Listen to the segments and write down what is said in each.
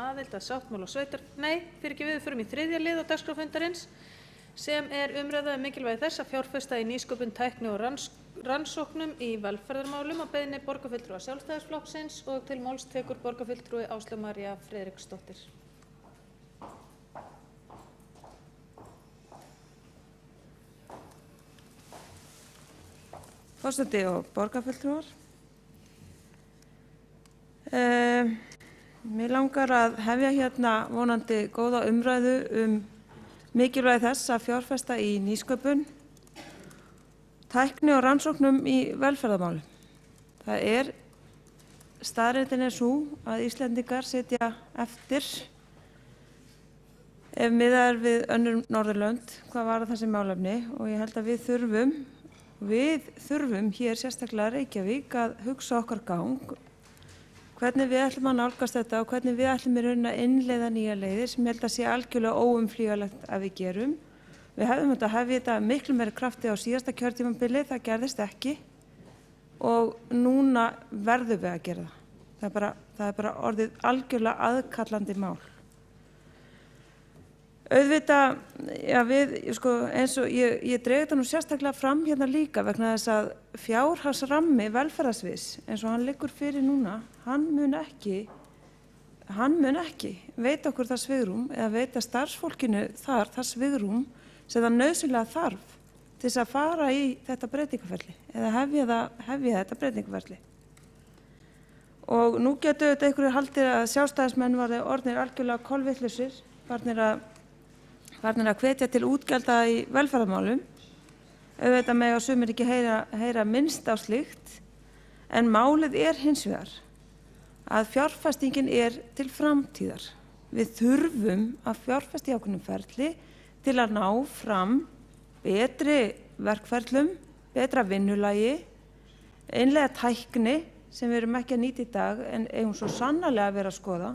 aðild að sáttmála við förum í 3. lið á dagskrá fundarins sem umræða mikilvægi þess að fjárfesta í nýsköpun, tækni og rannsóknum í velferðarmálum og beiðni borgarfulltrúa Sjálfstæðisflokksins og til máls tekur borgarfulltrúi Áslaug María Friðriksdóttir. Forseti og borgarfulltrúar. Mér langar að hefja hérna vonandi góða umræðu mikilvægi þess að fjárfesta í nýsköpun, tækni og rannsóknum í velferðarmálum. Það staðreyndin sú að Íslendingar sitja eftir ef miðað við önnur Norðurlönd hvað varðar þessi málefni og ég held að við þurfum hér sérstaklega Reykjavík að hugsa okkar gang, hvernig við ætlum að nálgast þetta og hvernig við ætlum í raun að innleiða nýjar leiðir sem ég held að sé algjörlega óumflýjanlegt að við gerum. Við hefðum þetta að hefja þetta miklu meiri krafti á síðasta kjörtímabili, það gerðist ekki og núna verðum við að gera það. Það er bara orðið algjörlega aðkallandi mál. Auðvitað, eins og ég dreg þetta nú sérstaklega fram hérna líka vegna þess að fjárhagsrammi velferðarsviðs eins og hann liggur fyrir núna, hann mun ekki veita okkur það svigrúm eða veita starfsfólkinu þar það svigrúm sem það nauðsynlega þarf til þess að fara í þetta breytingaferli eða hefja þetta breytingaferli. Og nú getur þetta einhverjir haldið að sjálfstæðismenn verði orðnir algjörlega kolvitlausir, farnir að hvetja til útgjalda í velferðarmálum. Auðvitað mega sumir ekki heyra minnst á slíkt, en málið hins vegar að fjárfestingin til framtíðar. Við þurfum að fjárfesta í ákveðnum ferli til að ná fram betri verkferlum, betra vinnulagi, innleiða tækni sem við erum ekki að nýta í dag en eigum svo sannarlega að vera að skoða,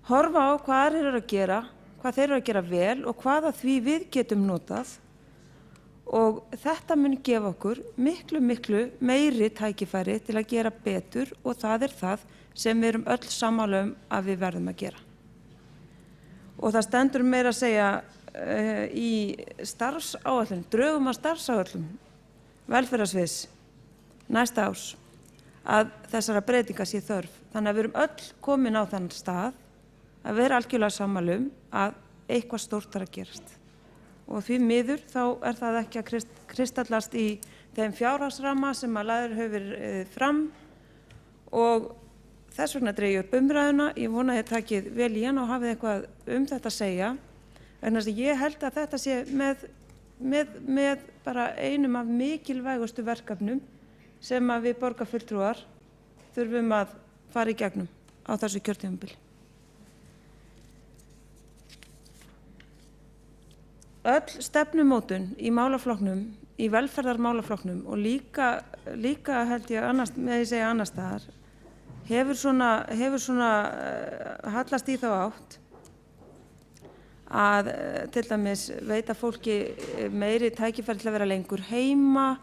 horfa á hvað aðrir eru að gera, hvað þeir eru að gera vel og hvað af því við getum notað og þetta mun gefa okkur miklu meiri tækifæri til að gera betur og það það sem við erum öll sammála að við verðum að gera. Og það stendur meira að segja í starfsáætlun, drögum að starfsáætlun velferðarsviðs næsta árs að þessara breytinga sé þörf. Þannig að við erum öll komin á þann stað að vera algjörlega sammála að eitthvað stórt að gerast. Og því miður þá það ekki að kristallast í þeim fjárhagsramma sem að lagður hefur fram og þess vegna dreg ég upp umræðuna. Ég vona að þið takið vel í hana og hafið eitthvað þetta að segja. Vegna þess að ég held að þetta sé með bara einum af mikilvægustu verkefnum sem að við borgarfulltrúar þurfum að fara í gegnum á þessu kjörtímabili. Öll stefnumótun í málaflokknum, í velferðarmálaflokknum og líka held ég annars staðar hefur svona hallast í þá átt að til dæmis veita fólki meiri tækifæri til að vera lengur heima,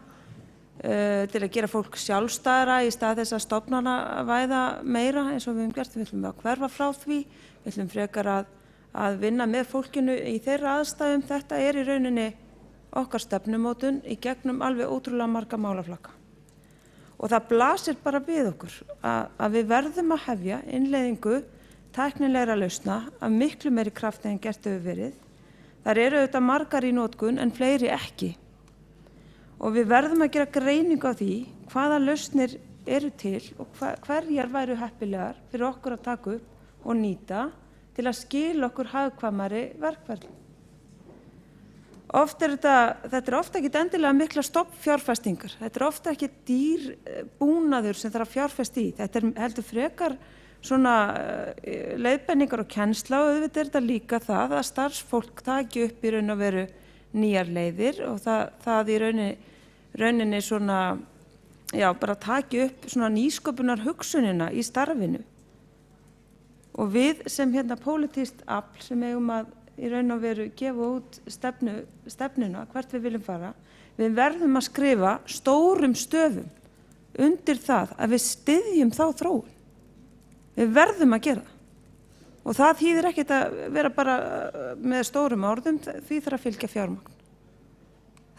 til að gera fólk sjálfstæðara í stað þess að stofnanavæða meira eins og við höfum gert. Við ætlum að hverfa frá því, við ætlum frekar að vinna með fólkinu í þeirra aðstæðum. Þetta í rauninni okkar stefnumótun í gegnum alveg ótrúlega marga málaflokka. Og það blasir bara við okkur að við verðum að hefja innleiðingu tæknilegra lausna af miklu meiri krafti en gert hefur verið. Þær auðvitað margar í notkun en fleiri ekki. Og við verðum að gera greiningu á því hvaða lausnir til og hverjar væru heppilegar fyrir okkur að taka upp og nýta til að skila okkur hagkvæmari verkferlum. Þetta ofta ekki endilega mikla stofnfjárfestingar. Þetta ofta ekki dýr búnaður sem þarf að fjárfesta í. Þetta heldur frekar svona leiðbeiningar og kennsla og auðvitað þetta líka það að starfsfólk taki upp í raun og veru nýjar leiðir og það í rauninni svona, bara taki upp svona nýsköpunar hugsunina í starfinu. Og við sem pólitískt afl sem eigum að í raun og veru gefa út stefnuna hvert við viljum fara, við verðum að skrifa stórum stöfum undir það að við styðjum þá þróun. Við verðum að gera það. Og það þýðir ekkert að vera bara með stórum orðum, því þarf að fylgja fjármagn.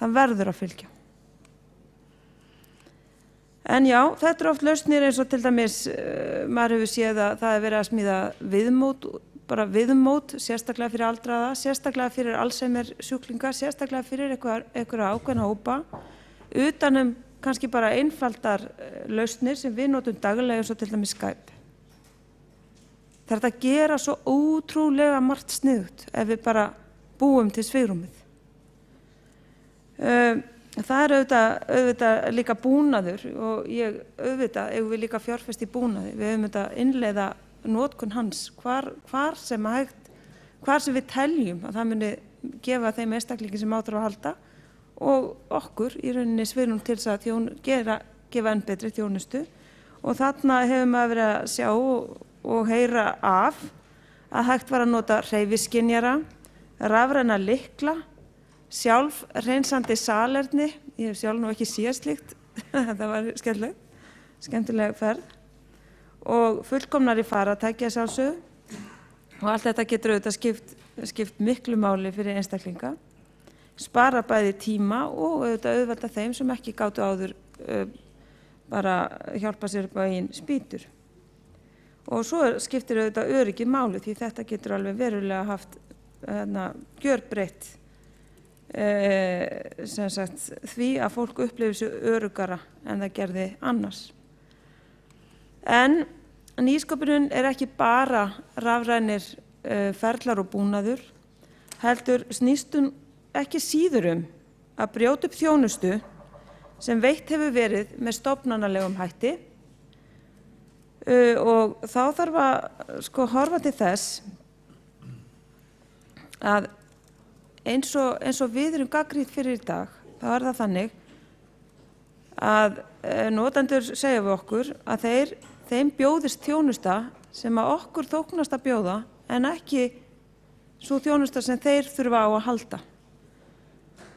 Það verður að fylgja. En já, þetta oft lausnir eins og til dæmis, maður hefur séð að það verið að smíða viðmót, sérstaklega fyrir aldraða, sérstaklega fyrir Alzheimer sjúklinga, sérstaklega fyrir einhverja ákveðna hópa, utanum kannski bara einfaldar lausnir sem við notum daglega eins og til dæmis Skype. Það er að gera svo ótrúlega margt sniðugt ef við bara búum til svigrúmið. Það er auðvitað líka búnaður og auðvitað eigum við líka fjárfest í búnaði. Við höfum þetta innleiða notkun hans hvar sem við teljum að það muni gefa þeim einstaklingi sem átur að halda og okkur í rauninni svigrúm til þess að gefa enn betri þjónustu. Og þarna hefur maður verið að sjá og heyra af að hægt var að nota hreyfiskynjara, rafræna lykla, sjálf hreinsandi salerni, ég hef sjálf nú ekki séð slíkt, það var skemmtileg ferð, og fullkomnari faratæki að sjálfsögðu, og allt þetta getur auðvitað skipt miklu máli fyrir einstaklinga, spara bæði tíma og auðvitað þeim sem ekki gátu áður bara hjálpa sér upp á eigin spýtur. Og svo skiptir auðvitað öryggi máli því þetta getur alveg verulega haft gjörbreytt því að fólk upplifir sig öruggara en það gerði annars. En nýsköpunin er ekki bara rafrænir ferlar og búnaður, heldur snýst hún ekki síður að brjóta upp þjónustu sem veitt hefur verið með stofnanalegum hætti. Og þá þarf að horfa til þess að eins og við erum gagnrýnd fyrir í dag, þá er það þannig að notendur segja við okkur að þeim bjóðist þjónusta sem að okkur þóknast að bjóða en ekki sú þjónusta sem þeir þurfa á að halda.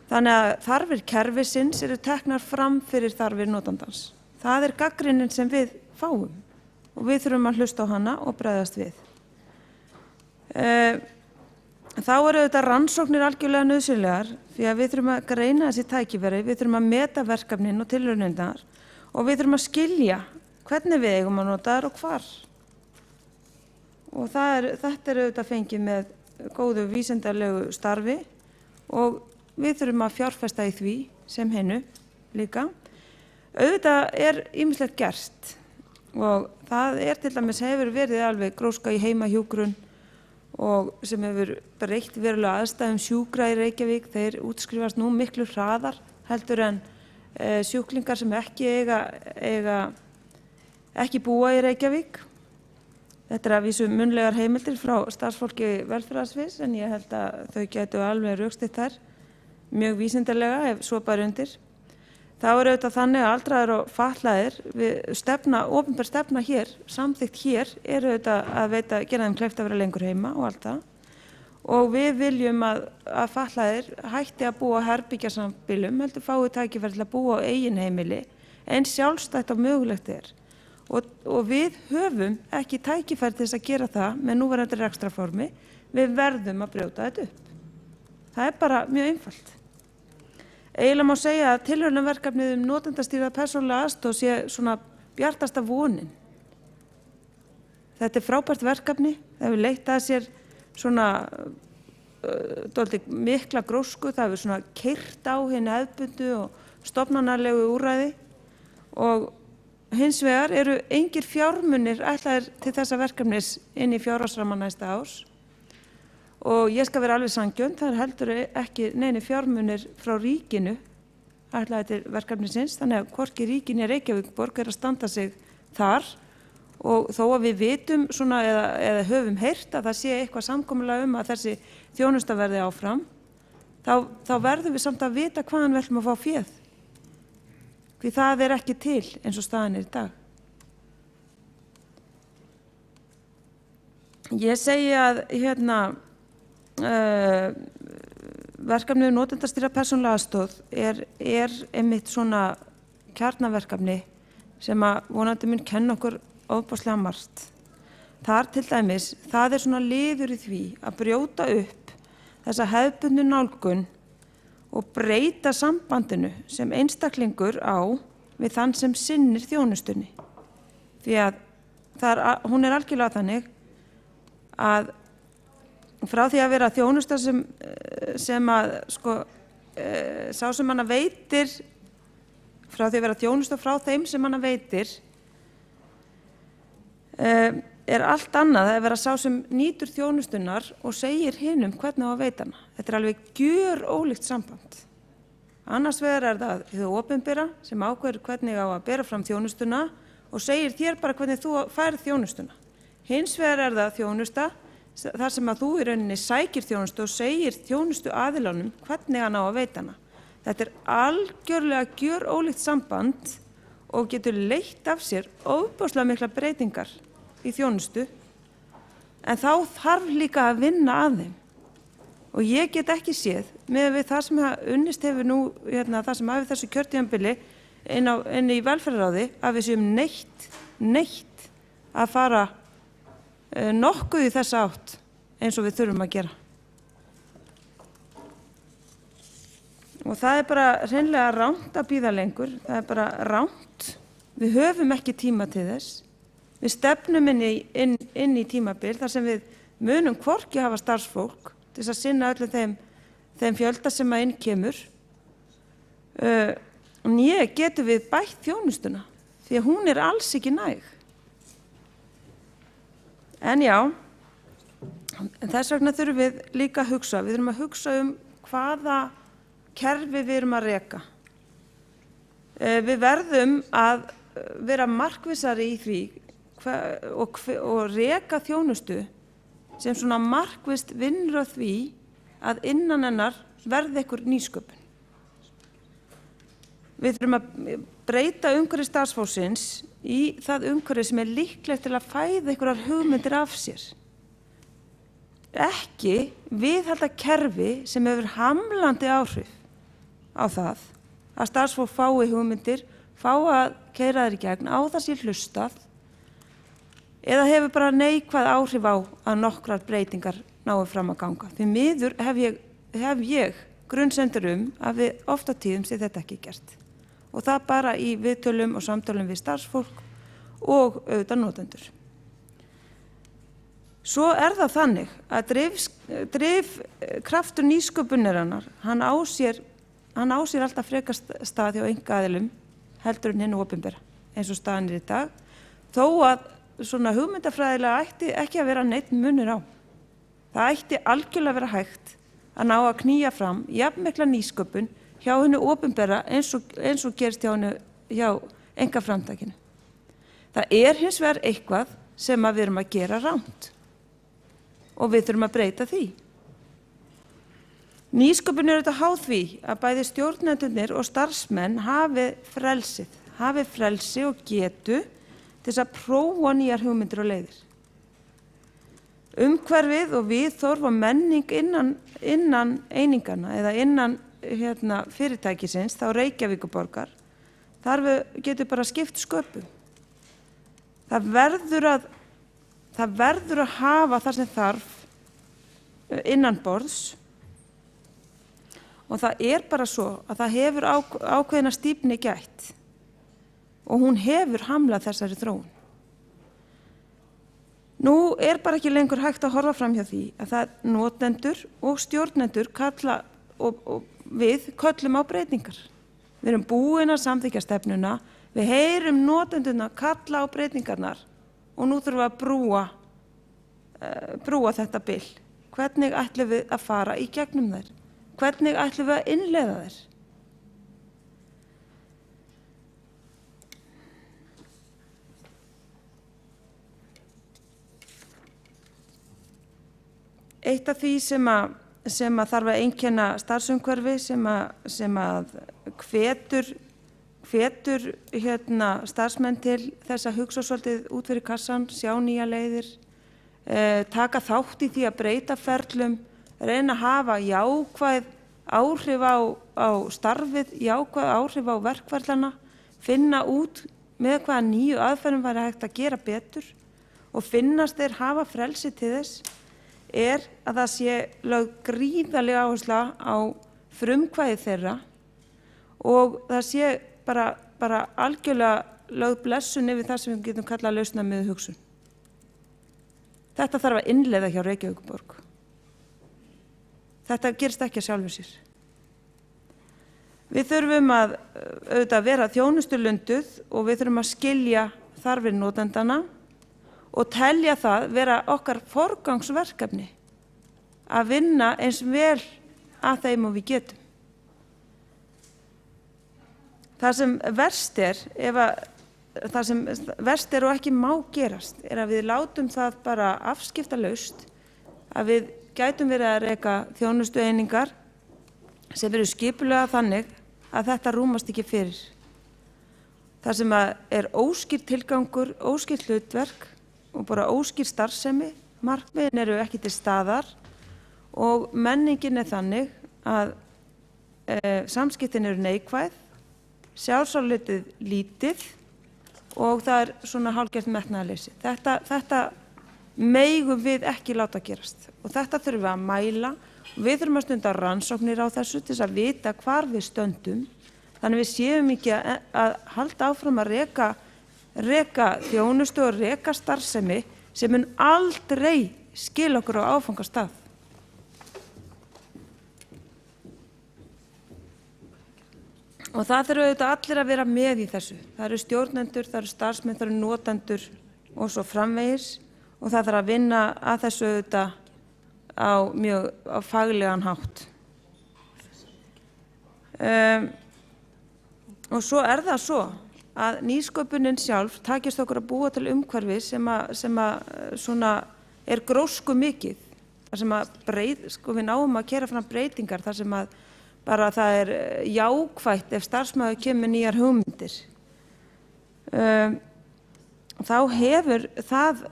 Þannig að þarfir kerfisins eru teknar fram fyrir þarfir notandans. Það er gagnrýnin sem við fáum. Og við þurfum að hlusta á hana og bregðast við. Þá eru þetta rannsóknir algjörlega nauðsynlegar því að við þurfum að greina þessi tækifæri, við þurfum að meta verkefnin og tilraunirnar og við þurfum að skilja hvernig við eigum að nota þær og hvar. Og þetta er auðvitað fengið með góðu vísindalegu starfi og við þurfum að fjárfesta í því sem hinu líka. Auðvitað er ýmislegt gert. Og það til dæmis hefur verið alveg gróska í heimahjúkrun og sem hefur breytt verulega aðstæðum sjúkra í Reykjavík. Þeir útskrifast nú miklu hraðar heldur en sjúklingar sem ekki búa í Reykjavík. Þetta er að vísu munnlegar heimildir frá starfsfólki velferðarsviðs en ég held að þau gætu alveg rökstutt þær mjög vísindalega ef svo bara undir. Þá er auðvitað þannig að aldraðir og fatlaðir, opinber stefna hér, samþykkt hér, er auðvitað að gera þeim kleift að vera lengur heima og allt það. Og við viljum að fatlaðir hætti að búa á herbergjasambýlum, heldur fái tækifæri til að búa á eigin heimili, eins sjálfstætt og mögulegt er. Og við höfum ekki tækifæri til þess að gera það með núverandi rekstrarformi, við verðum að brjóta þetta upp. Það er bara mjög einfalt. Eiginlega má segja að tilraunaverkefnið notendastýrða persónulega aðstoð sé svona bjartasta vonin. Þetta er frábært verkefni, það hefur leitt að sér svona dálítið mikla grósku, það hefur svona keyrt á hinu hefðbundu og stofnanarlegu úrræði og hins vegar eru engir fjármunir ætlaðir til þessa verkefnis inn í fjárhagsramma næsta árs. Og ég skal vera alveg sanngjörn, það heldur ekki neini fjármunir frá ríkinu ætlaði til verkefnisins, þannig að hvorki ríkin í Reykjavíkurborg að standa sig þar og þó að við vitum svona eða höfum heyrt að það sé eitthvað samkomulag að þessi þjónusta verði áfram, þá verðum við samt að vita hvaðan við ætlum að fá féð. Því það er ekki til eins og staðan er í dag. Ég segi að verkefnið notendastýrða persónulega aðstoð er einmitt svona kjarnaverkefni sem að vonandi mun kenna okkur ofboðslega margt. Þar til dæmis, það svona liður í því að brjóta upp þessa hefðbundnu nálgun og breyta sambandinu sem einstaklingur á við þann sem sinnir þjónustunni. Því að hún algjörlega þannig að frá því að vera þjónusta sem að sá sem hana veitir, frá því að vera þjónusta frá þeim sem hana veitir, allt annað að vera sá sem nýtur þjónustunnar og segir hinum hvernig á að veita hana. Þetta alveg gjörólíkt samband. Annars vegar það hið opinbera sem ákveður hvernig á að bera fram þjónustuna og segir þér bara hvernig þú færð þjónustuna. Hins vegar það þjónusta þar sem að þú í rauninni sækir þjónustu og segir þjónustu aðilánum hvernig hann á að veita hana. Þetta algjörlega gjörólíkt samband og getur leitt af sér ofboðslega mikla breytingar í þjónustu, en þá þarf líka að vinna að þeim. Og ég get ekki séð með við það sem unnist hefur nú, það sem hafið þessu kjörtímabili inn í velferðarráði, að við séum neitt að fara nokkuð í þessa átt eins og við þurfum að gera. Og það bara hreinlega rangt að bíða lengur, það bara rangt. Við höfum ekki tíma til þess. Við stefnum inn í tímabil þar sem við munum hvorki hafa starfsfólk til þess að sinna öllum þeim fjölda sem að inn kemur. Né getum við bætt þjónustuna því að hún alls ekki næg. En já, þess vegna þurfum við líka að hugsa. Við þurfum að hugsa hvaða kerfi við erum að reka. Við verðum að vera markvissari í því og reka þjónustu sem svona markvisst vinnur á því að innan hennar verði einhver nýsköpun. Við þurfum að breyta umhverfi starfsfólksins í það umhverfi sem líklegt til að fæða einhverjar hugmyndir af sér. Ekki viðhalda kerfi sem hefur hamlandi áhrif á það að starfsfólk fái hugmyndir, fái að keyra þær í gegn, á það sé hlustað, eða hefur bara neikvæð áhrif á að nokkrar breytingar nái fram að ganga. Því miður hef ég grunnsemdir að við oft á tíðum sé þetta ekki gert. Og það bara í viðtölum og samtölum við starfsfólk og auðvitað notendur. Svo það þannig að drifkraftur nýsköpunarinnar, hann á sér alltaf frekar stað hjá einkaaðilum heldur en hinu opinbera, eins og staðan í dag, þó að svona hugmyndafræðilega ætti ekki að vera neinn munur á. Það ætti algjörlega að vera hægt að ná að knýja fram jafnmikla nýsköpun hjá hinu opinbera eins og gerist hjá einkaframtakinu. Það hins vegar eitthvað sem við erum að gera rangt og við þurfum að breyta því. Nýsköpun auðvitað háð því að bæði stjórnendurnir og starfsmenn hafi frelsi og getu til þess að prófa nýjar hugmyndir og leiðir. Umhverfið og viðhorf og menning innan einingana eða innan fyrirtækisins, þá Reykjavíkurborgar, þar getur bara skipt sköpum. Það verður að hafa það sem þarf innanborðs og það bara svo að það hefur ákveðna stífni gætt og hún hefur hamlað þessari þróun. Nú bara ekki lengur hægt að horfa fram hjá því að það notendur og stjórnendur kalla og við köllum á breytingar. Við erum búin að samþykkja stefnuna, við heyrum notendurna kalla á breytingarnar og nú þurfum við að brúa þetta bil. Hvernig ætlum við að fara í gegnum þær? Hvernig ætlum við að innleiða þær? Eitt af því sem að þarf að einkenna starfsumhverfi sem að hvetur starfsmenn til þess að hugsa svolítið út fyrir kassan, sjá nýja leiðir, taka þátt í því að breyta ferlum, reyna að hafa jákvæð áhrif á starfið, jákvæð áhrif á verkferlana, finna út með hvaða nýju aðferðum væri hægt að gera betur og finnast þeir hafa frelsi til þess að það sé lögð gríðarleg áhersla á frumkvæði þeirra og það sé bara algjörlega lögð blessun yfir það sem við getum kallað lausnamiðuð hugsun. Þetta þarf að innleiða hjá Reykjavíkurborg. Þetta gerist ekki að sjálfu sér. Við þurfum að auðvitað vera þjónustulunduð og við þurfum að skilja þarfir notendana og telja það vera okkar forgangsverkefni að vinna eins vel að þeim og við getum. Það sem verst er og ekki má gerast að við látum það bara afskiptalaust, að við gætum verið að reka þjónustueiningar sem eru skipulega þannig að þetta rúmast ekki fyrir. Það sem er óskýr tilgangur, óskýr hlutverk og bara óskýr starfsemi, markmiðin eru ekki til staðar og menningin er þannig að samskiptin eru neikvæð, sjálfsálitið lítið og það er svona hálfgert metnaðarleysi. Þetta megum við ekki láta gerast og þetta þurfum við að mæla og við þurfum að stunda rannsóknir á þessu til þess að vita hvar við stöndum, þannig við séum ekki að halda áfram að reka þjónustu og reka starfsemi sem mun aldrei skila okkur á áfangastað. Og það þurfa auðvitað allir að vera með í þessu. Það eru stjórnendur, það eru starfsmenn, það eru notendur og svo framvegis og það þarf að vinna að þessu auðvitað á faglegan hátt. Og svo er það svo að nýsköpunin sjálf takist okkur að búa til umhverfi sem svona er grósku mikið. Þar sem við náum að keyra fram breytingar, þar sem bara það er jákvætt ef starfsmaður kemur nýjar hugmyndir. Þá hefur það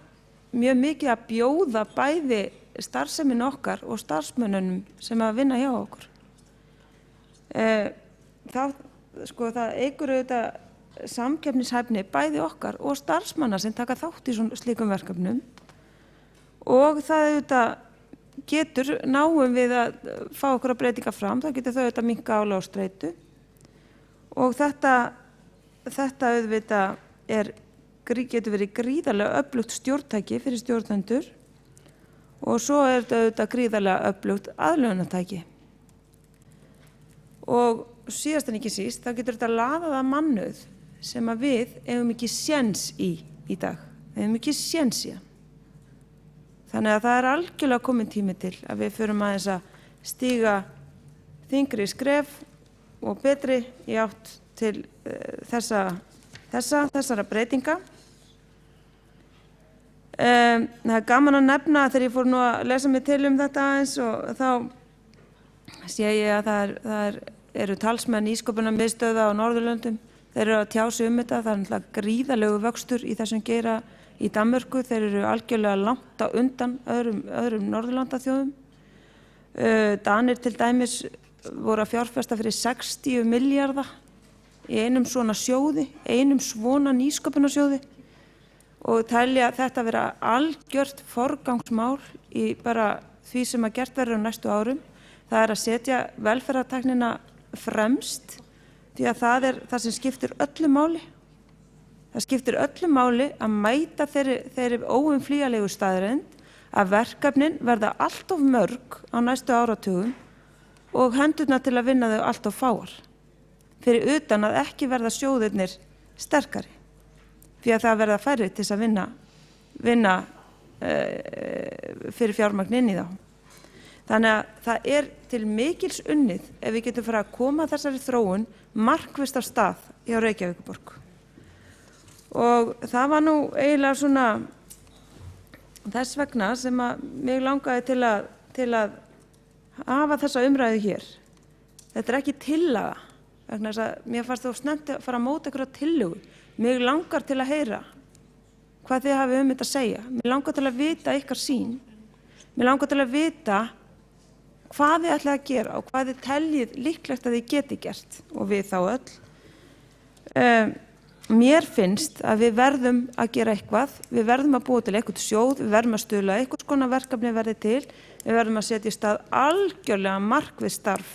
mjög mikið að bjóða bæði starfsemin okkar og starfsmönnunum sem að vinna hjá okkur. Það eykur auðvitað samkeppnishæfni bæði okkar og starfsmanna sem taka þátt í slíkum verkefnum og það auðvitað náum við að fá okkur að breytinga fram, það getur þau auðvitað minnka álag og streitu og þetta auðvitað getur verið gríðarlega öflugt stjórntæki fyrir stjórnendur og svo er þetta auðvitað gríðarlega öflugt aðlögunartæki. Og síðast en ekki síst, þá getur þetta laðað að mannauð sem að við eigum ekki séns í dag, við eigum ekki séns í hann. Þannig að það er algjörlega komin tími til að við förum aðeins að stíga þyngri skref og betri í átt til þessara breytinga. Það er gaman að nefna þegar ég fór nú að lesa mig til þetta aðeins og þá sé ég að það eru talsmenn nýsköpunarmiðstöðva á Norðurlöndum. Þeir eru að tjá sig þetta, það er náttúrulega gríðarlegur vöxtur í þessum geira í Danmörku, þeir eru algjörlega langt á undan öðrum Norðurlandaþjóðum. Danir til dæmis voru að fjárfesta fyrir 60 milljarða í einum svona sjóði, einum svona nýsköpunarsjóði og telja þetta vera algjört forgangsmál í bara því sem að gert verður á næstu árum. Það er að setja velferðartæknina fremst því að það er það sem skiptir öllu máli. Það skiptir öllu máli að mæta þeirri óumflýjanlegu staðreynd að verkefnin verða allt of mörg á næstu áratugum og hendurnar til að vinna þau allt of fáar. Fyrir utan að ekki verða sjóðirnir sterkari, því að það verða færri til þess að vinna fyrir fjármagn inn í þá. Þannig að það er til mikils unnið ef við getum fara að koma þessari þróun markvisst af stað hjá Reykjavíkurborg. Og það var nú eiginlega svona þess vegna sem að mig langaði til að hafa þessa umræðu hér. Þetta er ekki tillaga, vegna þess að mér fannst þú snemmt að fara að móta einhverja tillögu. Mig langar til að heyra hvað þið hafið þetta að segja. Mig langar til að vita ykkar sýn. Mig langar til að vita hvað þið ætlið að gera og hvað þið teljið líklegt að þið geti gert og við þá öll. mér finnst að við verðum að gera eitthvað, við verðum að búa til eitthvað sjóð, við verðum að stuðla eitthvað skona verkefni verði til, við verðum að setja í stað algjörlega markviss starf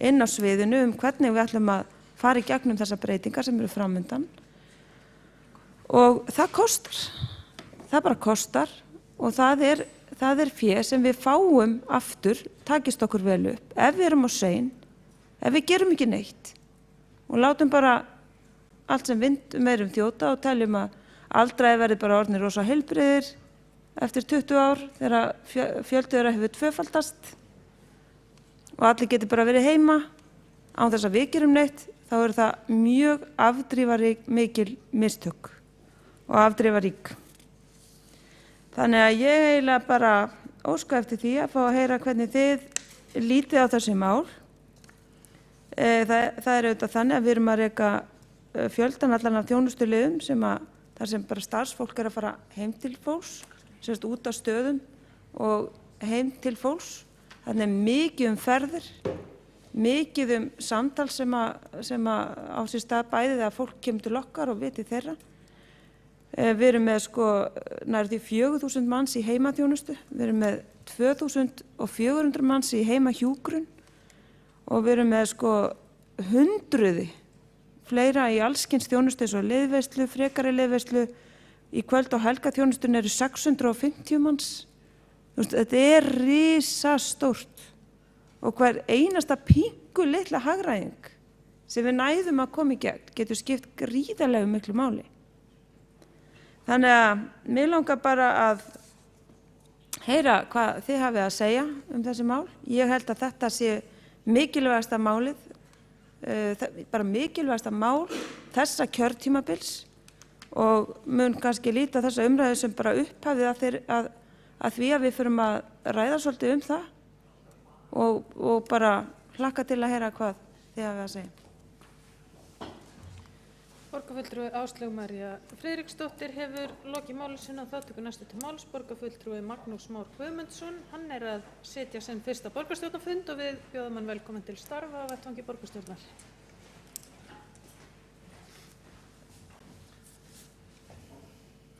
inn á sviðinu hvernig við ætlum að fara í gegnum þessar breytingar sem eru framundan og það kostar, það bara kostar og það er fé sem við fáum aftur, takist okkur vel upp, ef við erum á sein, ef við gerum ekki neitt og látum bara allt sem vind meirum þjóta og teljum að aldraði verði bara orðnir rosa heilbrigðir eftir 20 ár þegar fjöldi þeirra hefur tvöfaldast og allir geti bara verið heima án þess að við gerum neitt, þá eru það mjög afdrifarík mistök og afdrifarík. Þannig að ég eiginlega bara óska eftir því að fá að heyra hvernig þið lítið á þessi mál. Það er auðvitað þannig að við erum að reka fjöldan allan af þjónustuliðum þar sem bara starfsfólk er að fara heim til fólks, semst út á stöðum og heim til fólks. Þannig mikið ferðir, mikið samtal sem á sér stað bæði þegar fólk kemur til okkar og viti þeirra. Við erum með nær því 4.000 manns í heimaþjónustu, við erum með 2.400 manns í heimahjúkrun og við erum með hundruði fleira í allskyns þjónustu eins og liðveislu, frekari liðveislu. Í kvöld- og helgaþjónustun eru 650 manns. Þetta er risastórt og hver einasta pínku litla hagræðing sem við næðum að koma í gegn getur skipt gríðarlega miklu máli. Þannig að mig langar bara að heyra hvað þið hafið að segja þessi mál. Ég held að þetta sé mikilvægasta málið, bara mikilvægasta mál þessa kjörtímabils og mun kannski líta þessa umræðu sem bara upphafið að því að við förum að ræða svolítið það og bara hlakka til að heyra hvað þið hafið að segja. Borgarfulltrúi Áslaug María Friðriksdóttir hefur lokið máli sinni og þá tekur næstu til máls borgarfulltrúi Magnús Már Guðmundsson. Hann er að sitja sinn fyrsta borgarstjórnarfund og við bjóðum hann velkominn til starfa á vettvangi borgarstjórnar.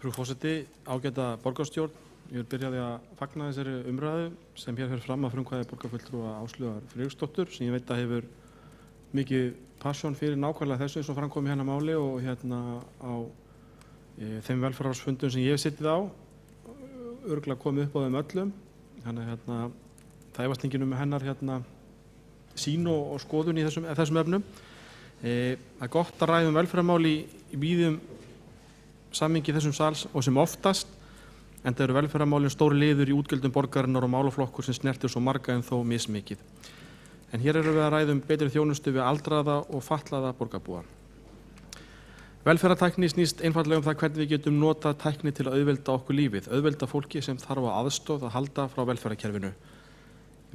Frú forseti, ágæta borgarstjórn, ég vil byrja á því að fagna þessari umræðu sem hér fer fram að frumkvæði borgarfulltrúa Áslaugar Friðriksdóttur sem ég veit að hefur mikið passion fyrir nákvæmlega þessu eins og framkomi hérna máli og á þeim velferðarfundum sem ég hef sittið á örugglega komið upp á þeim öllum. Þannig að það efast enginn hennar sýn og skoðun í þessum efnum. Það er gott að ræða velferðarmál í víðum samhengi í þessum sal og sem oftast, enda eru velferðarmálin stóri liður í útgjöldum borgarinnar og málaflokkur sem snertir svo marga en þó mismikið. En hér erum við að ræða betri þjónustu við aldraða og fatlaða borgarbúa. Velferðartækni snýst einfaldlega það hvernig við getum notað tækni til að auðvelda okkur lífið, auðvelda fólki sem þarf á aðstoð að halda frá velferðarkerfinu.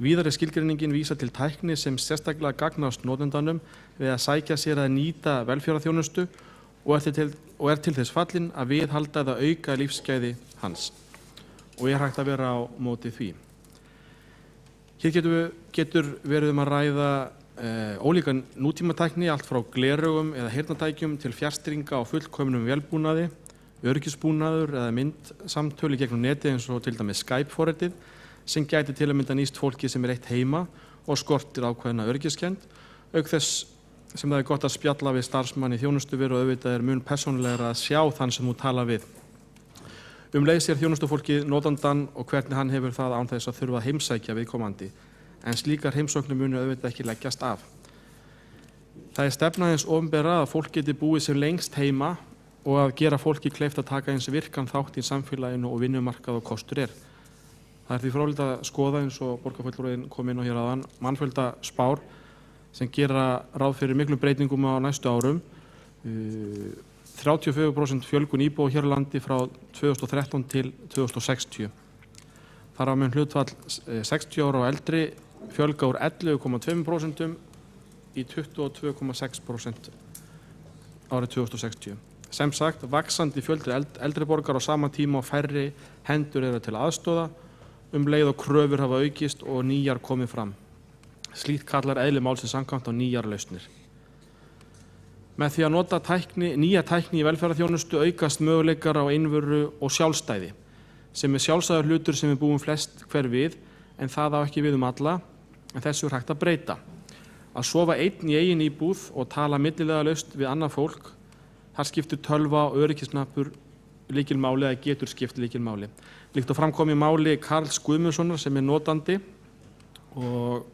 Víðar er skilgreiningin vísa til tækni sem sérstaklega gagnast notendanum við að sækja sér að nýta velferðarþjónustu og er til þess fallin að viðhalda eða auka lífsgæði hans. Og er hægt að vera á móti því. Hér getur verið að ræða ólíka nútímatækni, allt frá gleraugum eða heyrnartækjum til fjarstýringa á fullkomnum vélbúnaði, öryggisbúnaður eða myndsamtölu gegnum neti eins og til dæmis Skype-forritið sem gæti til að mynda nýst fólki sem er eitt heima og skortir ákveðna öryggiskennd, auk þess sem það er gott að spjalla við starfsmann í þjónustuveru og auðvitað er mun persónulegra að sjá þann sem þú tala við. Leið sér þjónustufólkið notandann og hvernig hann hefur það án þess að þurfa að heimsækja viðkomandi, en slíkar heimsóknir munu auðvitað ekki leggjast af. Það er stefna hins opinbera að fólk geti búið sem lengst heima og að gera fólki kleift að taka eins virkan þátt í samfélaginu og vinnumarkað og kostur er. Það er því fróðlegt að skoða eins og borgarfulltrúinn kom inn á hér áðan mannfjöldaspár sem gera ráð fyrir miklum breytingum á næstu árum. 34% fjölgun íbúa hér á landi frá 2013 til 2060. Þar á mun hlutfall 60 ára og eldri fjölga úr 11,2% í 22,6% árið 2060. Sem sagt, vaxandi fjöldi eldri borgar á sama tíma og færri hendur eru til aðstoða, leið og kröfur hafa aukist og nýjar komið fram. Slíkt kallar eðli málsins samkvæmt á nýjar lausnir. Með því að nota nýja tækni í velferðarþjónustu aukast möguleikar á einveru og sjálfstæði, sem sjálfsagður hlutur sem við búum flest hver við, en það á ekki við alla, en þessu er hægt að breyta. Að sofa einn í eigin íbúð og tala milliliðalaust við annað fólk, þar skiptir tölva og öryggissnappur lykilmáli eða getur skipt lykilmáli. Líkt og framkom í máli Karls Guðmundssonar sem notandi og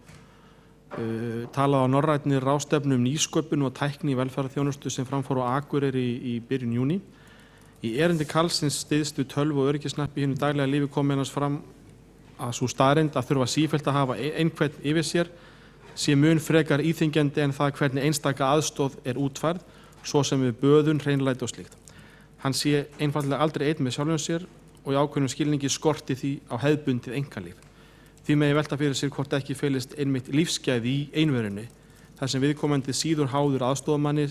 talaði á norrænni ráðstefnu nýsköpun og tækni í velferðarþjónustu sem framfór á Akureyri í byrjun júní. Í erindi Karlsins styðst við tölvu og öryggissnappi í hinu daglega lífi kom hennar fram að sú staðreynd að þurfa sífellt að hafa einhvern yfir sér sé mun frekar íþyngjandi en það hvernig einstaka aðstoð útfærð, svo sem við böðun, hreinlæti og slíkt. Hann sé einfaldlega aldrei einn með sjálfum sér og í ákveðnum skilningi skorti því á hefðbundið einkalíf. Því megi velta fyrir sér hvort ekki felist einmitt lífsgæði í einverunni, þar sem viðkomandi síður háður aðstoðamanni,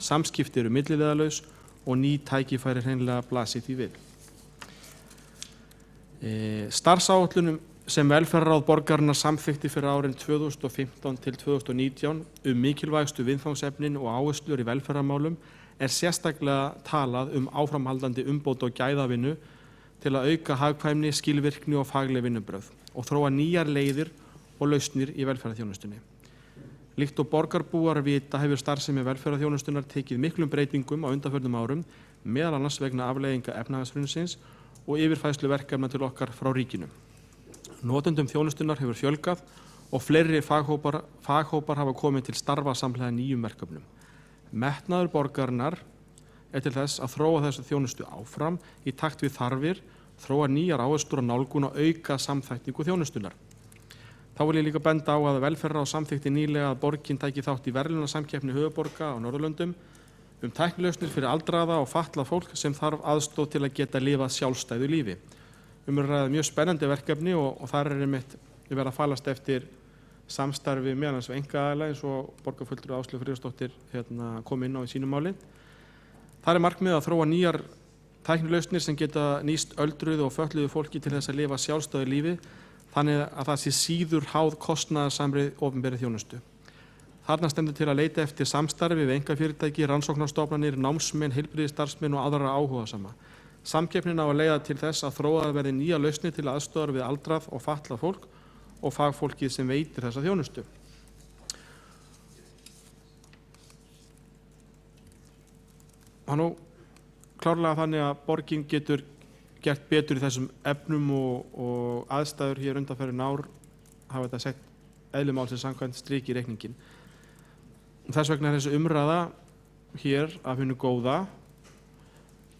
samskipti eru milliliðalaus og ný tækifæri hreinlega blasi því við. Starfsáætlunum sem velferðarráð borgarinnar samþykkti fyrir árin 2015 til 2019 mikilvægustu viðfangsefnin og áherslur í velferðarmálum sérstaklega talað áframhaldandi umbóta og gæðavinnu til að auka hagkvæmni, skilvirkni og fagleg vinnubrögð og þróa nýjar leiðir og lausnir í velferðarþjónustunni. Líkt og borgarbúar vita hefur starfsemi velferðarþjónustunnar tekið miklum breytingum á undanförnum árum, meðal annars vegna afleiðinga efnahagshrunsins og yfirfærslu verkefna til okkar frá ríkinu. Notendum þjónustunnar hefur fjölgað og fleiri faghópar hafa komið til starfa samhliða nýjum verkefnum. Metnaður borgarinnar til þess að þróa þessu þjónustu áfram í takt við þarfir, þróa nýjar áherslur og nálgun og auka samþættingu þjónustunnar. Þá vil ég líka benda á að velferðarráð samþykkti nýlega að borgin tæki þátt í verðlaunasamkeppni höfuðborga á Norðurlöndum tæknilausnir fyrir aldraða og fatlað fólk sem þarf aðstoð til að geta lifað sjálfstæðu lífi. Er að ræða mjög spennandi verkefni og þar einmitt verið að falast eftir samstarfi meðal annars við einkaaðila eins og borgarfulltrúi Áslaug Friðjónsdóttir kom inn á í sínu máli. Þar markmiðið að þróa nýjar tæknilausnir sem geta nýst öldruðu og fötluðu fólki til þess að lifa sjálfstæðu lífi, þannig að það sé síður háð kostnaðarsamri opinberri þjónustu. Þarna stendur til að leita eftir samstarfi við einkafyrirtæki, rannsóknarstofnanir, námsmenn, heilbrigðisstarfsmenn og aðra áhugasama. Samkeppnin á að leiða til þess að þróað verði nýja lausnir til aðstoðar við aldrað og fatlað fólk og fagfólkið sem veitir þessa þjónustu. Það nú klárlega þannig að borgin getur gert betur í þessum efnum og aðstæður hér undanfarin ár hafa þetta sett eðli málsins samkvæmt strik í reikningin. Þess vegna þessi umræða hér af hinu góða,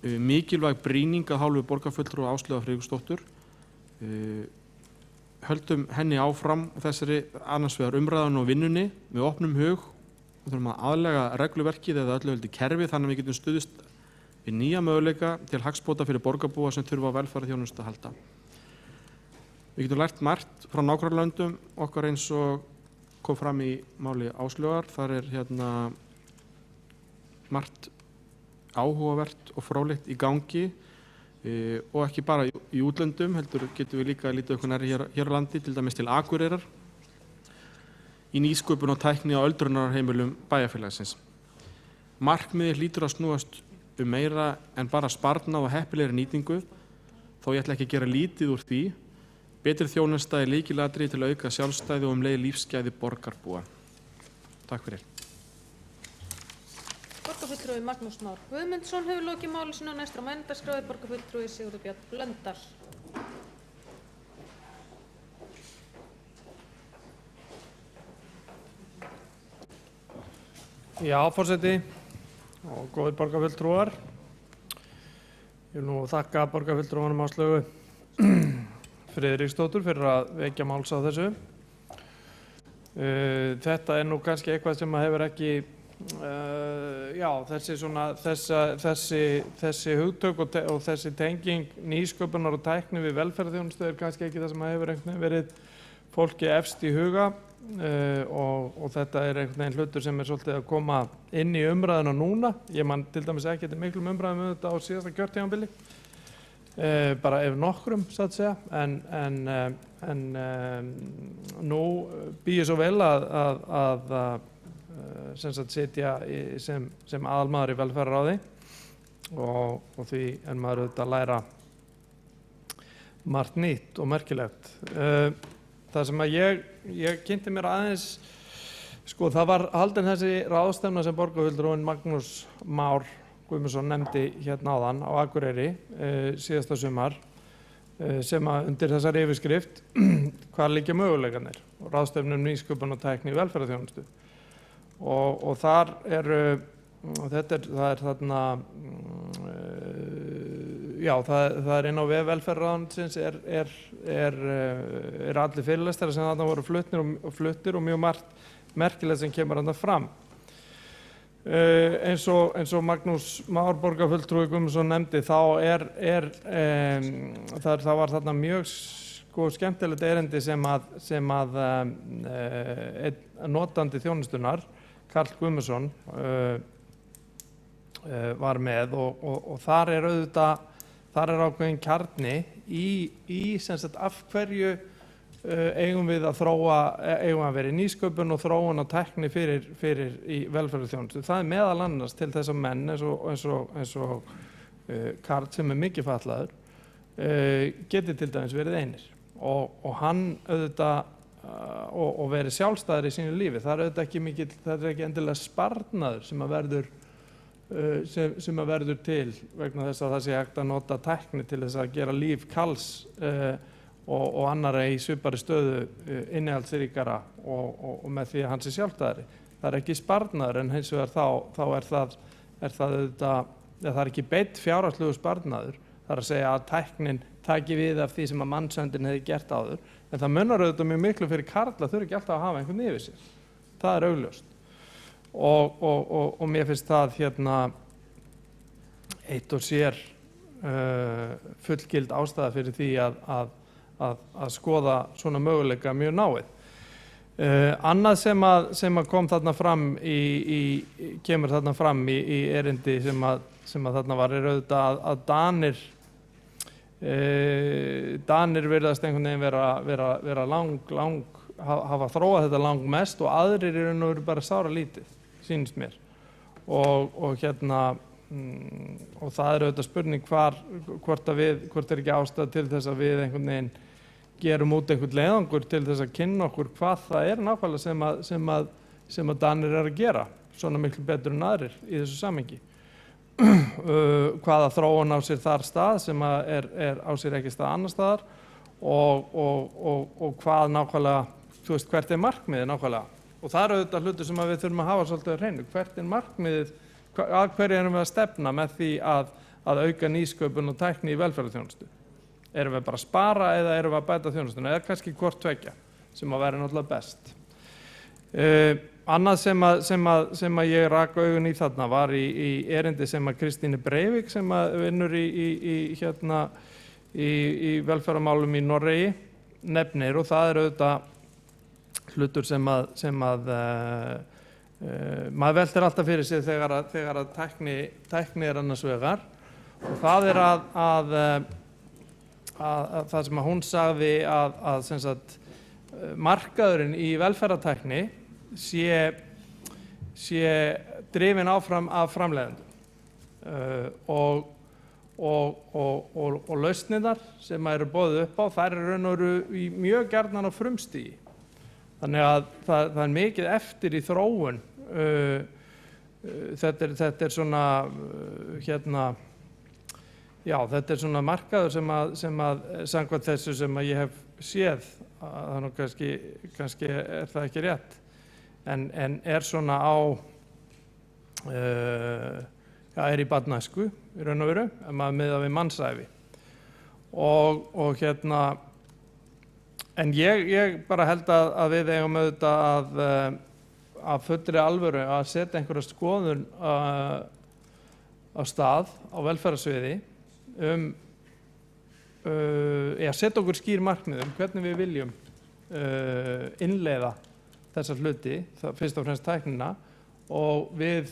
mikilvæg brýning að hálfu borgarfulltrúa Áslaugar Friðjónsdóttur. Höldum henni áfram þessari annars vegar umræðan og vinnunni með opnum hug og þurfum að aðlega regluverkið eða öllu heldur kerfi þannig að við getum stuðist við nýja möguleika til hagsbóta fyrir borgarbúa sem þurfa á velferðarþjónustu að halda. Við getum lært margt frá nágrannalöndum okkar eins og kom fram í máli Áslaugar. Þar margt áhugavert og fróðlegt í gangi og ekki bara í útlöndum, heldur getum við líka lítið okkur nærri hér á landi, til dæmis til Akureyrar, í nýsköpun og tækni á öldrunarheimilum bæjarfélagsins. Markmiðið hlýtur að snúast meira en bara sparnað og heppilegri nýtingu, þó ég ætla ekki að gera lítið úr því. Betri þjónusta lykilatriði til að auka sjálfstæði og leið lífsgæði borgarbúa. Takk fyrir. Borgarfulltrúi Magnús Már Guðmundsson hefur lokið máli sínu og næst á mælendaskrá borgarfulltrúi Sigurður Björn Blöndal. Já, forseti og góðir borgarfulltrúar. Ég vil nú þakka borgarfulltrúanum Áslaugu Friðriksdóttur fyrir að vekja máls á þessu. Þetta nú kannski eitthvað sem hefur ekki, þessi hugtök og þessi tenging nýsköpunar og tækni við velferðarþjónustu kannski ekki það sem hefur verið fólki efst í huga og þetta einhvern veginn hlutur sem svolítið að koma inn í umræðuna núna. Ég man til dæmis ekki þetta miklum umræðum þetta á síðasta kjörtímabili. Bara ef nokkrum satt segja en nú býð ég svo vel að sem sagt sitja sem aðalmaður í velferðarráði og því en maður auðvitað að læra margt nýtt og merkilegt. Það sem að ég kynnti mér aðeins, sko það var haldin þessi ráðstefna sem borgarfulltrúinn Magnús Már Guðmundsson nefndi hérna áðan á Akureyri síðasta sumar, sem að undir þessari yfirskrift hvað liggja möguleikarnir og ráðstefnu nýsköpun og tækni í velferðarþjónustu og þar það er þarna það er inn á vef velferðarráðuneytisins er allir fyrirlestari sem þarna voru fluttir og mjög margt merkilegt sem kemur þarna fram. Eins og Magnús Már borgarfulltrúi Guðmundsson nefndi þá var þarna mjög skemmtilegt erindi sem að notandi þjónustunnar Karl Guðmundsson var með og þar er ákveðin kjarni í sem sagt af hverju eigum við að vera í nýsköpun og þróun á tækni fyrir í velferðarþjónustu. Það er meðal annars til þess að menn eins og Karl sem mikið fatlaður geti til dæmis verið einir og hann auðvitað og verið sjálfstæður í sínu lífi. Það er auðvitað það er ekki endilega sparnaður sem að verður til vegna þess að það sé hægt að nota tækni til þess að gera líf Karls og annarra í svipari stöðu innihaldsríkara og með því að hann sé sjálfstæðari. Það er ekki sparnaður en hins vegar þá er það auðvitað, það er ekki beinn fjárhagslegu sparnaður, það er að segja að tæknin taki við af því sem að mannsöndin hefði gert áður, en það munar auðvitað mjög miklu fyrir Karl að þurfi ekki alltaf að hafa einhvern yfir sér. Það er augljóst. Og mér finnst það hérna eitt og sér fullgild ástæða fyrir því að skoða svona möguleika mjög náið. Annað sem að kom þarna fram kemur þarna fram í erindi sem að þarna var auðvitað að Danir virðast einhvern veginn vera hafa þróað þetta langmest og aðrir í raun og veru bara sáralítið, sýnist mér. Og hérna og það er auðvitað spurning hvort er ekki ástæða til þess að við einhvern veginn gerum út einhvern leiðangur til þess að kynna okkur hvað það er nákvæmlega sem að Danir er að gera svona miklu betur en aðrir í þessu samhengi. Hvaða þróun á sér þar stað sem er á sér ekki stað annar staðar og hvað nákvæmlega, þú veist, hvert er markmiðið nákvæmlega. Og það er auðvitað hlutur sem við þurfum að hafa svolítið á hreinu. Hvert er markmiðið, að hverju erum við að stefna með því að auka nýsköpun og tækni í velferðarþjónustu? Erum við bara að spara eða erum við að bæta þjónustuna? Eða kannski hvort tveggja sem að vera náttúrulega best. Annað sem að ég rak augun í þarna var í erindi sem að Kristíne Breivik sem að vinnur í velferðarmálum í Noregi nefnir og það er auðvitað hlutur sem að maður veltir alltaf fyrir sig þegar að tækni er annars vegar og það er að það sem að hún sagði að sem sagt, markaðurinn í velferðartækni sé drifinn áfram af framleiðendum og lausnirnar sem eru boðið upp á þær eru raun og veru mjög gjarnan á frumstigi. Þannig að það er mikið eftir í þróun. Þetta er svona þetta er svona markaður sem að samkvæmt þessu sem að ég hef séð, þannig kannski er það ekki rétt, en er svona er í barnæsku í raun og veru, ef maður miðað við mannsævi. En ég bara held að við eigum auðvitað að fullri alvöru að setja einhverja skoðun á stað á velferðarsviði setja okkur skýr markmið hvernig við viljum innleiða þessa hluti, fyrst og fremst tæknina og við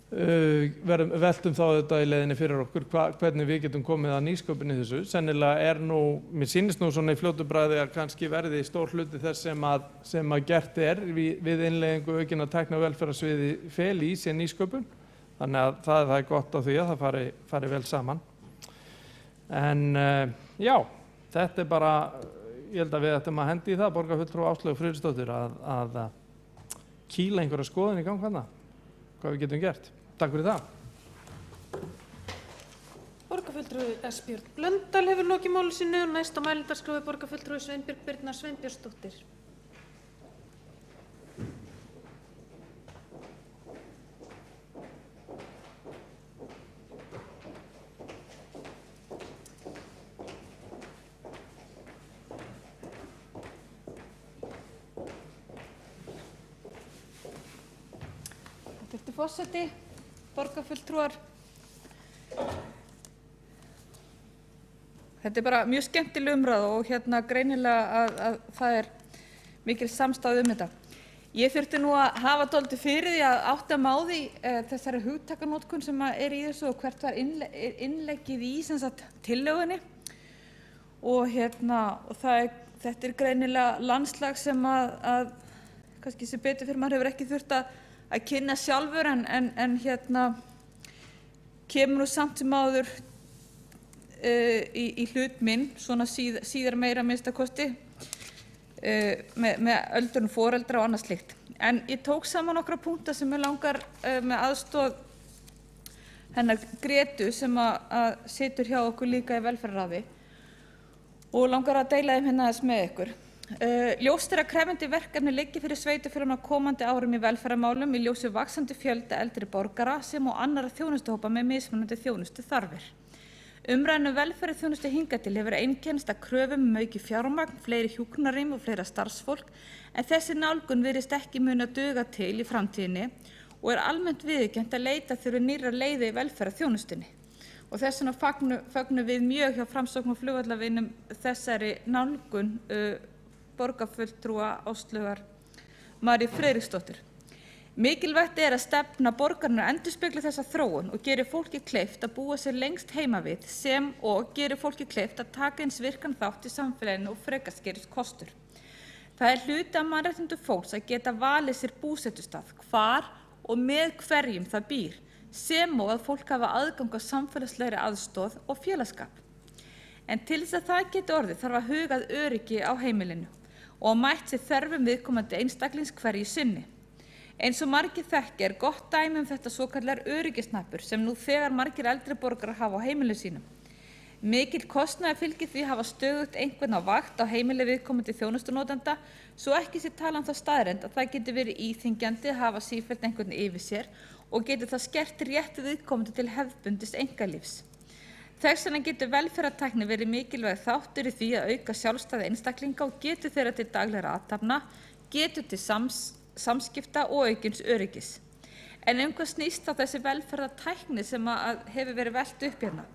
veltum þá þetta í leiðinni fyrir okkur hvernig við getum komið að nýsköpun í þessu. Sennilega mér sýnist nú svona í fljótu bragði að kannski verði stór hluti þess sem að gert við innleiðingu aukinna tækni- og velferðarsviði feli í sér nýsköpun. Þannig að það er gott á því að það fari vel saman. En já, þetta er bara, ég held að við ættum að hendi í það, borgarfulltrúi Áslaugu Friðriksdóttir, að kýla einhverja skoðun í gang hana, hvað við getum gert. Takk fyrir það. Borgarfulltrúi S. Björn Blöndal hefur lokið máli sínu og næst á mælendaskrá er borgarfulltrúi Sveinbjörg Birna Sveinbjörnsdóttir. Hæstvirtur forseti, borgarfulltrúar. Þetta er bara mjög skemmtileg umræða og greinilega að það er mikil samstaða þetta. Ég þurfti nú að hafa dálítið fyrir því að átta mig á því þessari hugtakanotkun sem er í þessu og hvert var innleggið í tillögunni. Og þetta er greinilega landslag sem að kannski sem betur fyrir maður hefur ekki þurft að kynna sjálfur en kemur nú samt sem áður í hlut minn, svona síðar meira að minnsta kosti, með öldrun foreldra og annað slíkt. En ég tók saman nokkra punkta sem mig langar með aðstoð hennar Gretu sem að situr hjá okkur líka í velferðarráði og langar að deila þeim aðeins með ykkur. Ljóst er að krefjandi verkefni liggi fyrir sveitarfélögin á komandi árum í velferðarmálum í ljósi vaxandi fjölda eldri borgara sem og annarra þjónustuhópa með mismunandi þjónustuþarfir. Umræðan velferðarþjónustu hingað til hefur einkennst af kröfum aukið fjármagn, fleiri hjúkrunarrými og fleira starfsfólk, en þessi nálgun virðist ekki muna duga til í framtíðinni og er almennt viðurkennt að leita þurfi nýrra leiða í velferðarþjónustunni. Og þess vegna fögnum við mjög hjá Framsókn og flugvallavinum þessari nálgun borgarfulltrúa Áslaugar Maríu Friðriksdóttur. Mikilvægt er að stefna borgarinnar endurspegli þessa þróun og gerir fólki kleift að búa sér lengst heima við sem og gerir fólki kleift að taka eins virkan þátt í samfélaginu og frekast gerist kostur. Það er hluti af mannréttindum fólks að geta valið sér búsetustað, hvar og með hverjum það býr, sem og að fólk hafa aðgang að samfélagslegri aðstoð og félagsskap. En til þess að það geti orðið þarf að huga að öryggi á heimilinu og að mætt sér þörfum viðkomandi einstaklings hverju sinni. Eins og margir þekkja er gott dæmi þetta svokallar öryggisnappur sem nú þegar margir eldri borgarar hafa á heimilinu sínum. Mikill kostnaður fylgir því að hafa stöðugt einhvern á vakt á heimili viðkomandi þjónustunotanda, svo ekki sé tala það staðreynd að það geti verið íþyngjandi að hafa sífellt einhvern yfir sér og geti það skert rétt viðkomandi til hefðbundins einkalífs. Þess vegna getur velferðartækni verið mikilvæg þáttur í því að auka sjálfstæði einstaklinga og getur þeirra til daglegra athafna, getur til samskipta og aukins öryggis. En hvað snýst þá þessi velferðartækni sem að hefur verið velt upp hérna?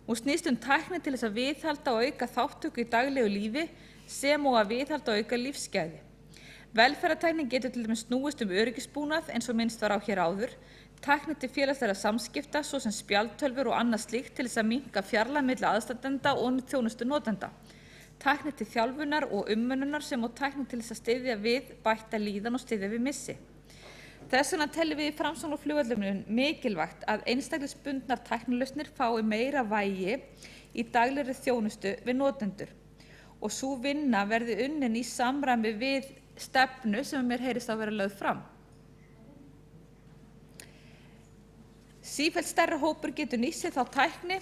Hún snýst tækni til þess að viðhalda og auka þátttöku í daglegu lífi sem og að viðhalda og auka lífsgæði. Velferðartækni getur til dæmis snúist öryggisbúnað eins og minnst var á hér áður, tækni til félagslegra samskipta svo sem spjaldtölvur og annað slíkt til þess að minnka fjarlægð milli aðstandenda og þjónustunotenda. Tækni til þjálfunar og umönnunar sem og tækni til þess að styðja við bætta líðan og styðja við missi. Þess vegna teljum við í Framsókn og flugvallavinum mikilvægt að einstaklingsbundnar tæknilausnir fái meira vægi í daglegri þjónustu við notendur og sú vinna verði unnin í samræmi við stefnu sem mér heyrist að vera lögð fram. Sífellt stærri hópur getur nýtt sér þá tækni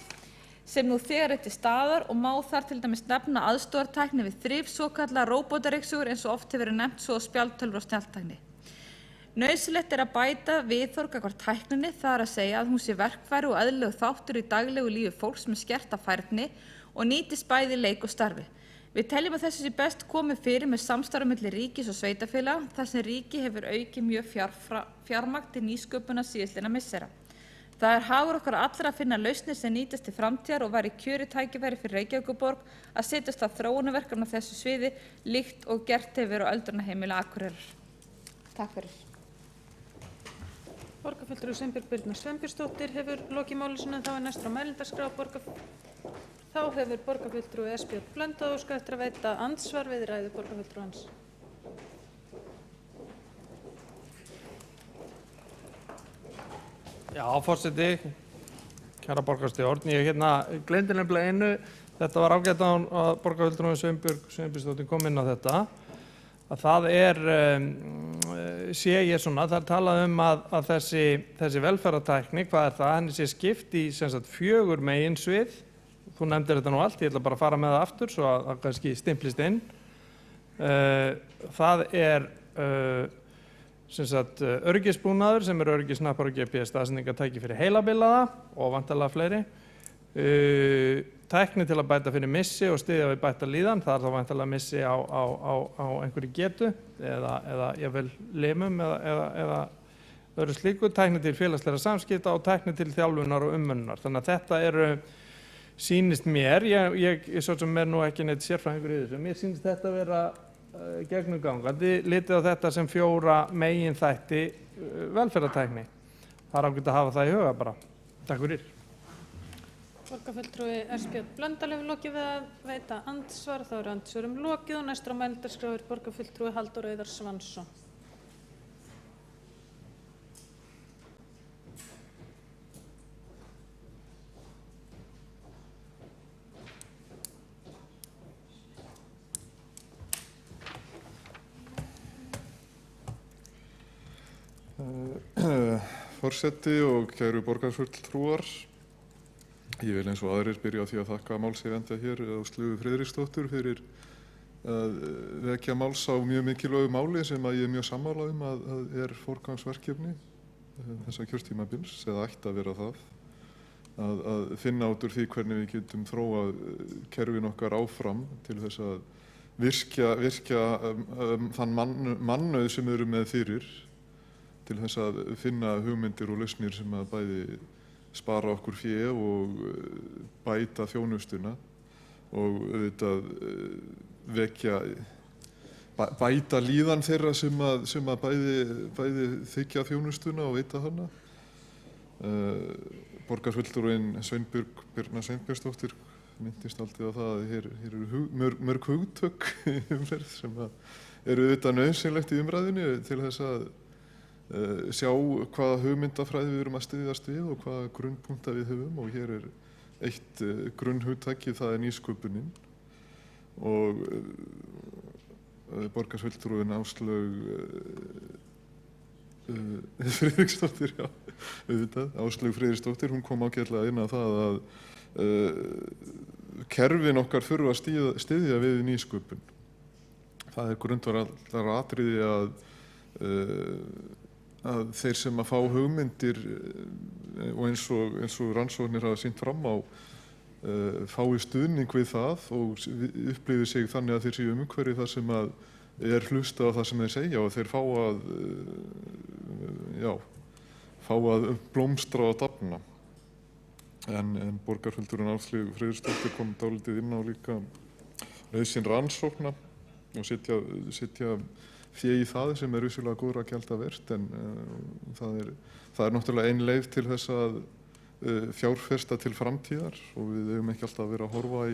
sem nú þegar til staðar og má þar til dæmis nefna aðstoðartækni við þrif, svokallaðar róbótaryksugur eins og oft hefur verið nefnt svo spjaldtölvur og snjalltækni. Nauðsynlegt er að bæta viðhorf gagnvart tækninni, það er að segja að hún sé verkfæri og eðlilegur þáttur í daglegu lífi fólks með skerta færni og nýtist bæði í leik og starfi. Við teljum að þessu sé best komið fyrir með samstarfi milli ríkis og sveitarfélaga þar sem ríki hefur aukið mjög fjármagn til nýsköpunar síðastliðna missera. Það er hagur okkar allra að finna lausnir sem nýtast til framtíðar og væri kjörið tækifæri fyrir Reykjavíkurborg að setjast að þróunarverkefni á þessu sviði líkt og gert hefur á öldrunarheimili Akureyrar. Takk fyrir. Borgarfulltrúi Sveinbjörg Birna Sveinbjörnsdóttir hefur lokið máli sínu. Þá næstur á mælendaskrá Þá hefur borgarfulltrúi S. Björn Blöndal óskað eftir að veita andsvar við ræðu borgarfulltrúans. Já, forseti, kæra borgarstjórn, ég gleymdi nefnilega einu, þetta var ágætt að borgarfulltrúi Sveinbjörg Sveinbjörnsdóttir kom inn á þetta, að það sé ég svona, það talað að þessi velferðartækni, hvað það, henni sé skipt í sem sagt 4 meginsvið, þú nefndir þetta nú allt, ég ætla bara að fara með það aftur svo að kannski stimplist inn. Það sem sagt öryggisbúnaður sem öryggisnappar og GPS staðsendingartæki fyrir heilabilaða og væntanlega fleiri. Tækni til að bæta fyrir missi og styðja við bæta líðan, það þá væntanlega missi á einhverju getu eða jafnvel limum eða öðru slíku, tækni til félagslegra samskipta og tækni til þjálfunar og umönnunar. Þannig að þetta sýnist mér, ég svo sem nú ekki neitt sérfræðingur í þessu, mér sýnist þetta vera gegnumgangandi, litið á þetta sem 4 meginþætti velferðartækni. Það er ágætt að hafa það í huga bara. Takk fyrir. Borgarfulltrúi S. Björn Blöndal hefur lokið við að veita andsvar. Þá andsvörum lokið og næstur á mælendaskrá borgarfulltrúi Halldór Auðar Svansson. Forseti og kæru borgarfulltrúar, ég vil eins og aðrir byrja á því að þakka málshefjanda hér Áslaugu Friðriksdóttur fyrir að vekja máls á mjög mikilvægu máli sem að ég er mjög sammála að er forgangsverkefni þessa kjörtímabils, eða ætti að vera það, að finna út úr því hvernig við getum þróað kerfin okkar áfram til þess að virkja þann mannauð sem við erum með fyrir, til þess að finna hugmyndir og lausnir sem að bæði spara okkur fé og bæta þjónustuna og auðvitað bæta líðan þeirra sem að bæði þykja þjónustuna og veita hana. Borgarfulltrúinn Sveinbjörg Birna Sveinbjörnsdóttir minntist aldrei á það að hér eru mörg hugtök í umferð sem eru auðvitað nauðsynlegt í umræðunni til þess að sjá hvaða hugmyndafræði við erum að styðjast við og hvaða grunnpunkta við höfum, og hér er eitt grunnhugtaki, það er nýsköpunin, og borgarfulltrúinn Áslaug Friðriksdóttir, já, auðvitað, Áslaug Friðriksdóttir, hún kom ágætlega inn á það að kerfin okkar þurfa að styðja við nýsköpun. Það er grundvallaratriði að þeir sem að fá hugmyndir og eins og rannsóknir hafa sýnt fram á fái stuðning við það og upplifi sig þannig að þeir séu umhverfi þar sem að er hlusta á það sem þeir segja og þeir fá að blómstra og dafna. En borgarfulltrúinn Áslaug Friðriksdóttir kom dálítið inn á líka nauðsyn rannsókna og setja fé í það sem er vissulega góðra gjalda vert, en það er náttúrulega ein leið til þess að fjárfesta til framtíðar og við eigum ekki alltaf að vera að horfa í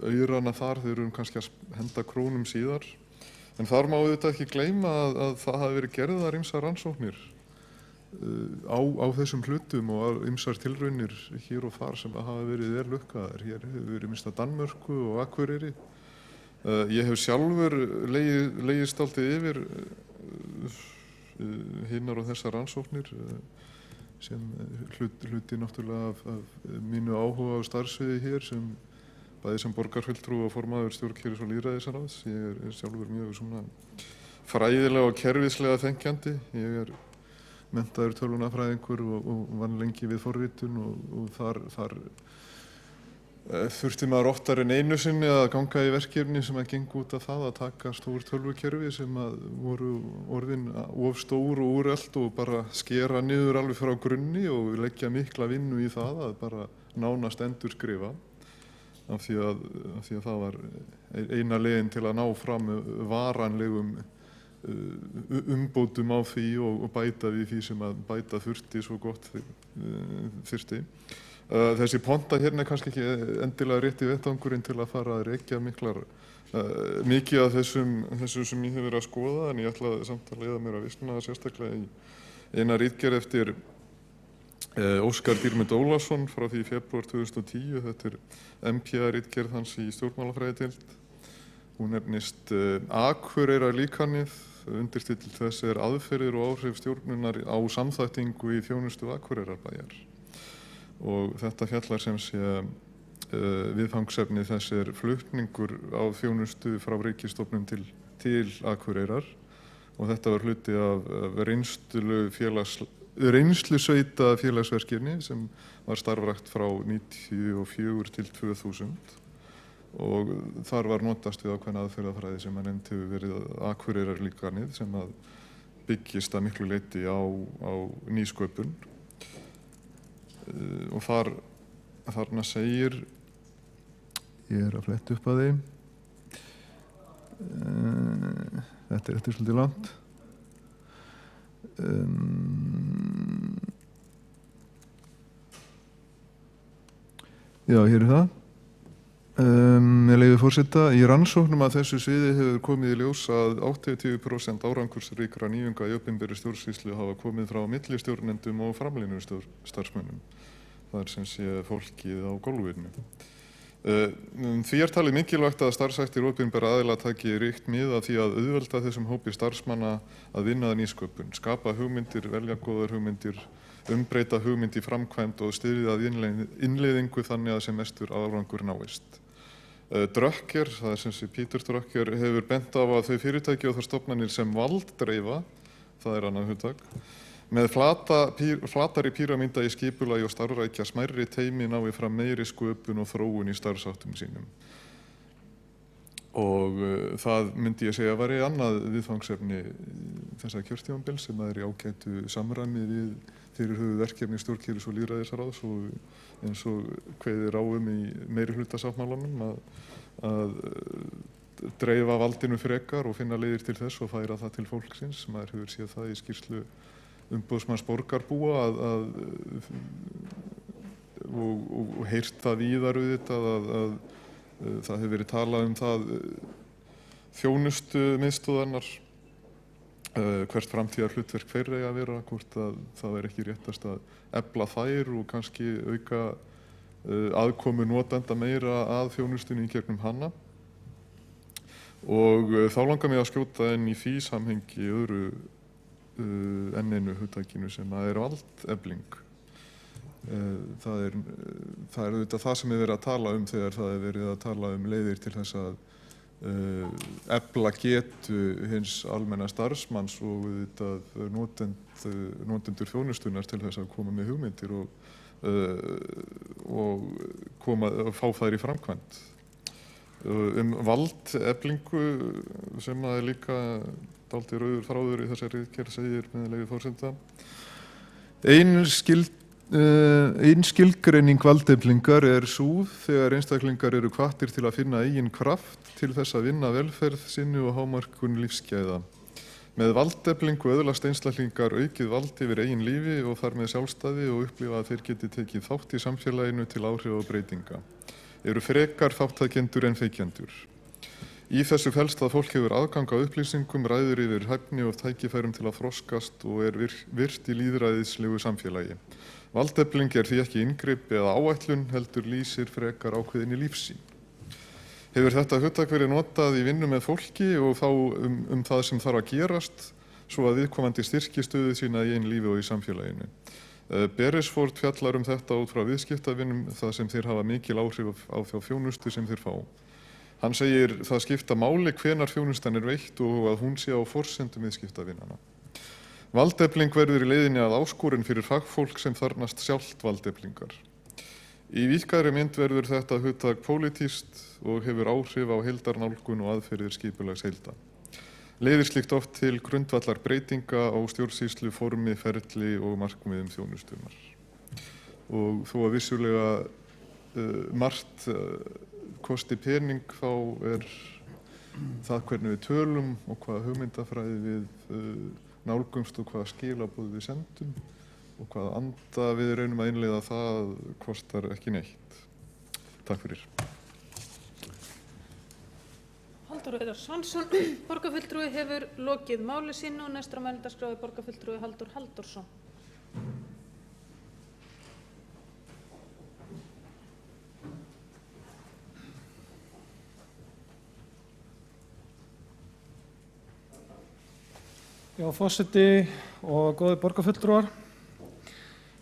aurana þar, þeir eru kannski að henda krónum síðar. En þar má auðvitað ekki gleyma að það hafi verið gerðar ýmsar rannsóknir á þessum hlutum og ýmsar tilraunir hér og þar sem hafa verið vel lukkaðar. Hér hefur verið minnst að Danmörku og Akureyri. Ég hef sjálfur legist dálítið yfir hinnar og þessar rannsóknir sem hluti náttúrulega af mínu áhuga á starfsviði hér sem bæði sem borgarfulltrúi og formaður stjórnkerfis- og lýðræðisráðs. Ég er sjálfur mjög svona fræðilega og kerfislega þenkjandi. Ég er menntaður tölvunarfræðingur og vann lengi við forritun og þar þurfti maður oftar en einu sinni að ganga í verkefni sem að gengu út af það að taka stór tölvukerfi sem að voru orðin of stór og úrelt og bara skera niður alveg frá grunni og leggja mikla vinnu í það að bara nánast endurskrifa af því að það var eina leiðin til að ná fram varanlegum umbótum á því og bæta við því sem að bæta þurfti svo gott þyrfti. Þessi ponta hérna er kannski ekki endilega rétti vettvangurinn til að fara að rekja mikið af þessum sem ég hef verið að skoða, en ég ætla samt að leiða mér að vitna sérstaklega í eina ritgerð eftir Óskar Dýrmund Ólafsson frá því í febrúar 2010. Þetta er MPA-ritgerð hans í stjórnmálafræðideild. Hún nefnist Akureyrarlíkanið. Undirstill þess er aðferðir og áhrif stjórnunar á samþættingu í þjónustu Akureyrarbæjar. Og þetta fjallar sem sé viðfangsefni þess er flutningur á þjónustu frá ríkisstofnun til Akureyrar, og þetta var hluti af reynslusveita félagsverkefni sem var starfrækt frá 1994 til 2000, og þar var notast við ákveðna aðferðafræði sem að nefnt hefur verið Akureyrarlíkanið, sem að byggist að miklu leyti á nýsköpun. Og þarna segir, ég er að fletta upp að því, þetta er svolítið langt. Já, hér er það. Með leyfi forseta, í rannsóknum að þessu sviði hefur komið í ljós að 80% árangursríkra nýjunga í opinberri stjórnsýslu hafa komið frá millistjórnendum og framlínustarfsmönnum. Það er sem sé fólkið á gólfinu. Því er talið mikilvægt að starfshættir opinberra aðila taki ríkt mið af því að auðvelda þessum hópi starfsmanna að vinna að nýsköpun, skapa hugmyndir, velja góðar hugmyndir, umbreyta hugmynd í framkvæmd og styðja að innleiðingu þannig að sem mestur árangur náist. Drucker, það er sem sé Peter Drucker, hefur bent á að þau fyrirtæki og þær stofnanir sem valddreifa, það er annað hugtak, með flatari píramída í skipulagi og starfrækja smærri teymi nái fram meiri sköpun og þróun í starfsháttum sínum. Og það myndi ég segja væri annað viðfangsefni þessa kjörtímabils sem er í ágætu samræmi við fyrirhuguð verkefni stjórnkerfis og lýðræðisráðs, og eins og kveðið á í meirihlutasáttmálanum að dreifa valdinu frekar og finna leiðir til þess og færa það til fólksins. Maður hefur séð það í skýrslu umboðsmanns borgarbúa og heyrt það víðar auðvitað að það hefur verið talað um það þjónustumiðstöðvarnar, hvert framtíðar hlutverk þeirra eigi að vera, hvort að það er ekki réttast að efla þær og kannski auka aðkomu notenda meira að þjónustunni í gegnum hana. Og þá langar mig að skjóta inn í því samhengi öðru enn einu hugtakinu sem er valdefling. Það er auðvitað það sem er verið að tala um þegar það er verið að tala um leiðir til þess að efla getu hins almenna starfsmanns og auðvitað notendur þjónustunar til þess að koma með hugmyndir og fá þær í framkvæmd. Valdeflingu sem er líka dálítið rauður þráður í þessari ritgerð segir með leyfi forseta: Ein skilgreining valdeflingar er sú þegar einstaklingar eru hvattir til að finna eigin kraft til þess að vinna velferð sinni og hámarkun lífsgæða. Með valdeflingu öðlast einstaklingar aukið vald yfir eigin lífi og þar með sjálfstæði og upplifa að þeir geti tekið þátt í samfélaginu til áhrif og breytinga. Eru frekar þáttakendur en feikjendur. Í þessu felst að fólk hefur aðgang á upplýsingum, ræður yfir hæfni og tækifærum til að þroskast og er virt í lýðræðislegu samfélagi. Valdefling er því ekki inngrip eða áætlun, heldur lýsir frekar ákveðinni lífssýn. Hefur þetta hugtak verið notað í vinnu með fólki og þá það sem þarf að gerast, svo að viðkomandi styrki stöðu sína í einn lífi og í samfélaginu. Beresford fjallar þetta út frá viðskiptavinnum, það sem þeir hafa mikil áhrif á þá þjónustu sem þeir fá. Hann segir það skipta máli hvenær þjónustan er veitt og að hún sé á forsendum viðskiptavinnanna. Valdefling verður í leiðinni að áskorun fyrir fagfólk sem þarfnast sjálft valdeflingar. Í víðkæðri mynd verður þetta hugtak pólitískt og hefur áhrif á heildarnálgun og aðferðir skipulags heilda. Leiðir slíkt oft til grundvallar breytinga á stjórnsýslu, formi, ferli og markmiðum þjónustunar. Og þó að vissulega margt kosti pening, þá það hvernig við tölum og hvaða hugmyndafræði við nálgumst og hvaða skilaboð við sendum og hvaða anda við reynum að innleiða, það kostar ekki neitt. Takk fyrir. Halldór Heiðar Svansson, borgarfulltrúi, hefur lokið máli sínu og næstur á mælendaskrá er borgarfulltrúi Halldór Halldórsson. Já, forseti og góði borgarfulltrúar.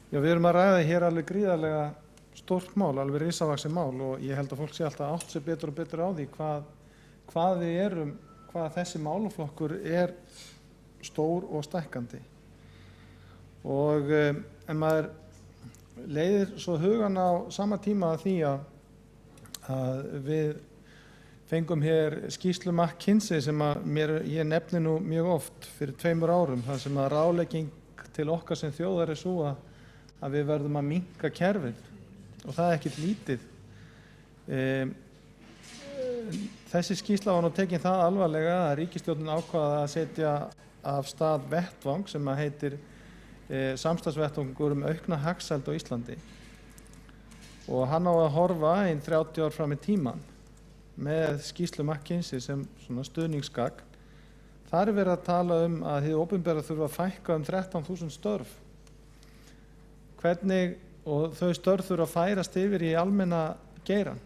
Já, við erum að ræða hér alveg gríðarlega stórt mál, alveg risavaxið mál og ég held að fólk sé alltaf átt sig betur og betur á því hvað við erum, hvað þessi málaflokkur er stór og stækkandi. Og en maður leiðir svo hugan á sama tíma að því að við fengum hér skýrslu McKinsey sem ég nefni nú mjög oft fyrir 2 árum, þar sem að ráðlegging til okkar sem þjóðar er svo að við verðum að minnka kerfið og það er ekkert lítið. Þessi skýrsla var nú tekin það alvarlega að ríkisstjórnin ákvaða að setja af stað vettvang sem að heitir samstarfsvettvangur aukna hagsæld á Íslandi og hann á að horfa 30 ár fram í tímann með skýrslu McKinsey sem svona stuðningsgagn. Þar er verið að tala að hið opinbera þurfa að fækka 13.000 störf. Hvernig, og þau störf þurfa að færast yfir í almenna geirann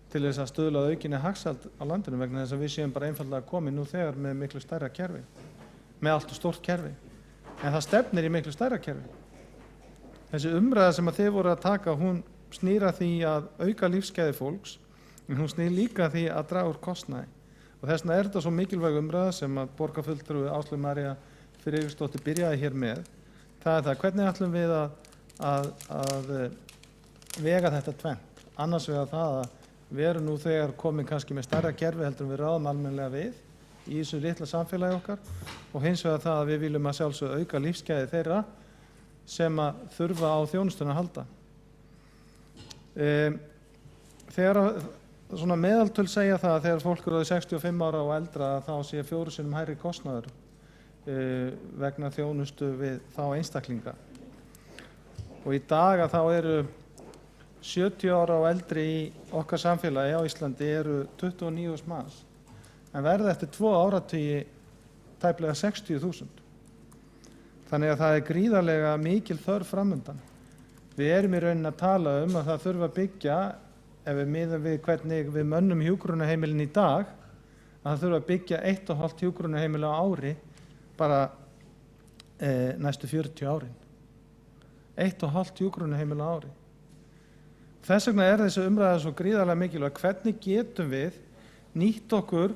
til þess að stuðla að aukinni hagsæld á landinu vegna þess að við séum bara einfaldlega komin nú þegar með miklu stærra kerfi, með allt og stórt kerfi. En það stefnir í miklu stærra kerfi. Þessi umræða sem að þið voru að taka, hún snýr að því að auka lífsgæði fólks, en hún snýr líka því að draga úr kostnaði. Og þess vegna er þetta svo mikilvæg umræða sem að borgarfulltrúi Áslaug María Friðriksdóttir byrjaði hér með. Það er það, hvernig ætlum við að vega þetta tvennt? Annars vegar það að við erum nú þegar komin kannski með stærra kerfi heldur en við ráðum almennilega við í þessu litla samfélagi okkar og hins vegar það að við viljum að sjálfsögðu auka lífsgæði þeirra sem að þurfa á þjónustuna að halda. Þegar svona meðaltöl segja það að þegar fólk eru 65 ára og eldra þá sé 4 sinnum hærri kostnaður vegna þjónustu við þá einstaklinga. Og í dag að þá eru 70 ára og eldri í okkar samfélagi á Íslandi eru 29.000 manns en verða eftir 2 áratugi tæplega 60.000. Þannig að það er gríðarlega mikil þörf framundan. Við erum í rauninni að tala að það þurfa að byggja, ef við miðum við hvernig við mönnum hjúkrunarheimilin í dag, að það þurfa að byggja 1,5 hjúkrunarheimili á ári bara næstu 40 árin. 1,5 hjúkrunarheimili á ári. Þess vegna er þessi umræða svo gríðarlega mikilvæg. Hvernig getum við nýtt okkur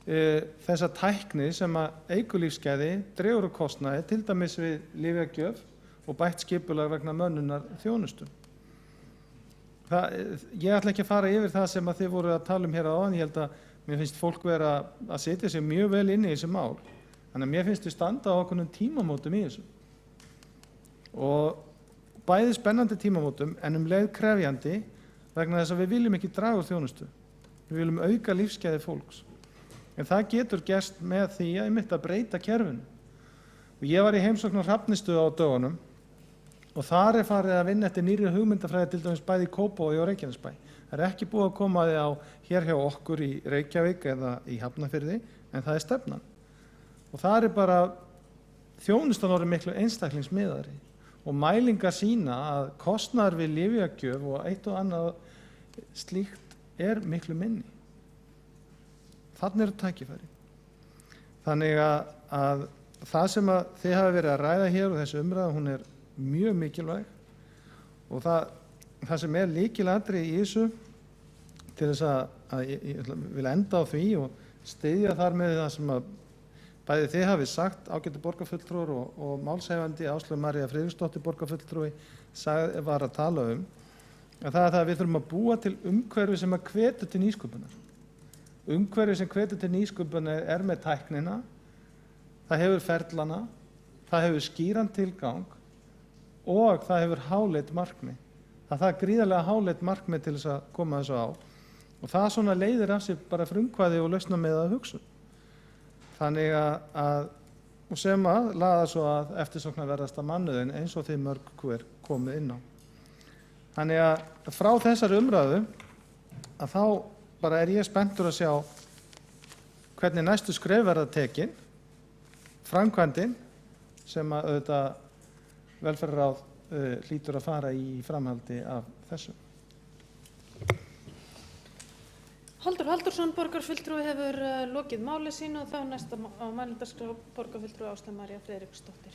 þessa tækni sem að eykur lífsgæði, dregur úr kostnaði, til dæmis við lyfjagjöf og bætt skipulag vegna mönnunar þjónustu. Ég ætla ekki að fara yfir það sem að þið voru að tala hér áðan. Ég held að mér finnst fólk vera að setja sig mjög vel inn í þessi mál. Þannig að mér finnst við standa á okkur tímamótum í þessu. Og bæði spennandi tímamótum en leið krefjandi vegna þess að við viljum ekki draga úr þjónustu. Við viljum auka lífsgæði fólks. En það getur gerst með því að breyta kerfinu. Og ég var í heimsókn á Hrafnistu á dögunum og þar er farið að vinna eftir nýrri hugmyndafræði til dæmis bæði í Kópavogi og Reykjanesbæ. Það er ekki búið að koma því á hér hjá okkur í Reykjavík eða í Hafnarfirði, en það er stefnan. Og það er bara þjónustan orðið miklu einstaklingsmiðari og mælingar sýna að kostnaður við lyfjagjöf og eitt og annað slíkt er miklu minni. Þannig eru tækifæri. Þannig að það sem að þið hafa verið að ræða hér og þessi umræða, hún er mjög mikilvæg og það sem er lykilatriði í þessu til þess að ég vil enda á því og styðja þar með það sem að bæði þið hafið sagt, ágætu borgarfulltrúar og málshefandi Áslaug María Friðriksdóttir borgarfulltrúi var að tala að það er að við þurfum að búa til umhverfi sem að hvetur til nýsköpunar. Umhverfi sem hvetur til nýsköpunar er með tæknina, það hefur ferlana, það hefur skýran tilgang og það hefur háleit markmið. Það er gríðarlega háleit markmið til þess að koma þessu á Og það svona leiðir af sér bara frumkvæði og lausna með að hugsun. Þannig að og sem að laða svo að eftirsóknarverðasta mannauðin eins og þið mörg hver komið inn á. Þannig að frá þessari umræðu að þá bara ég spenntur að sjá hvernig næstu skref verða tekin, framkvæmdin sem að auðvitað velferðarráð hlýtur að fara í framhaldi af þessu. Halldór Halldórsson, borgarfulltrúi, hefur lokið máli sínu og þá næsta á mælendaskrá borgarfulltrúi Áslaug María Friðriksdóttir.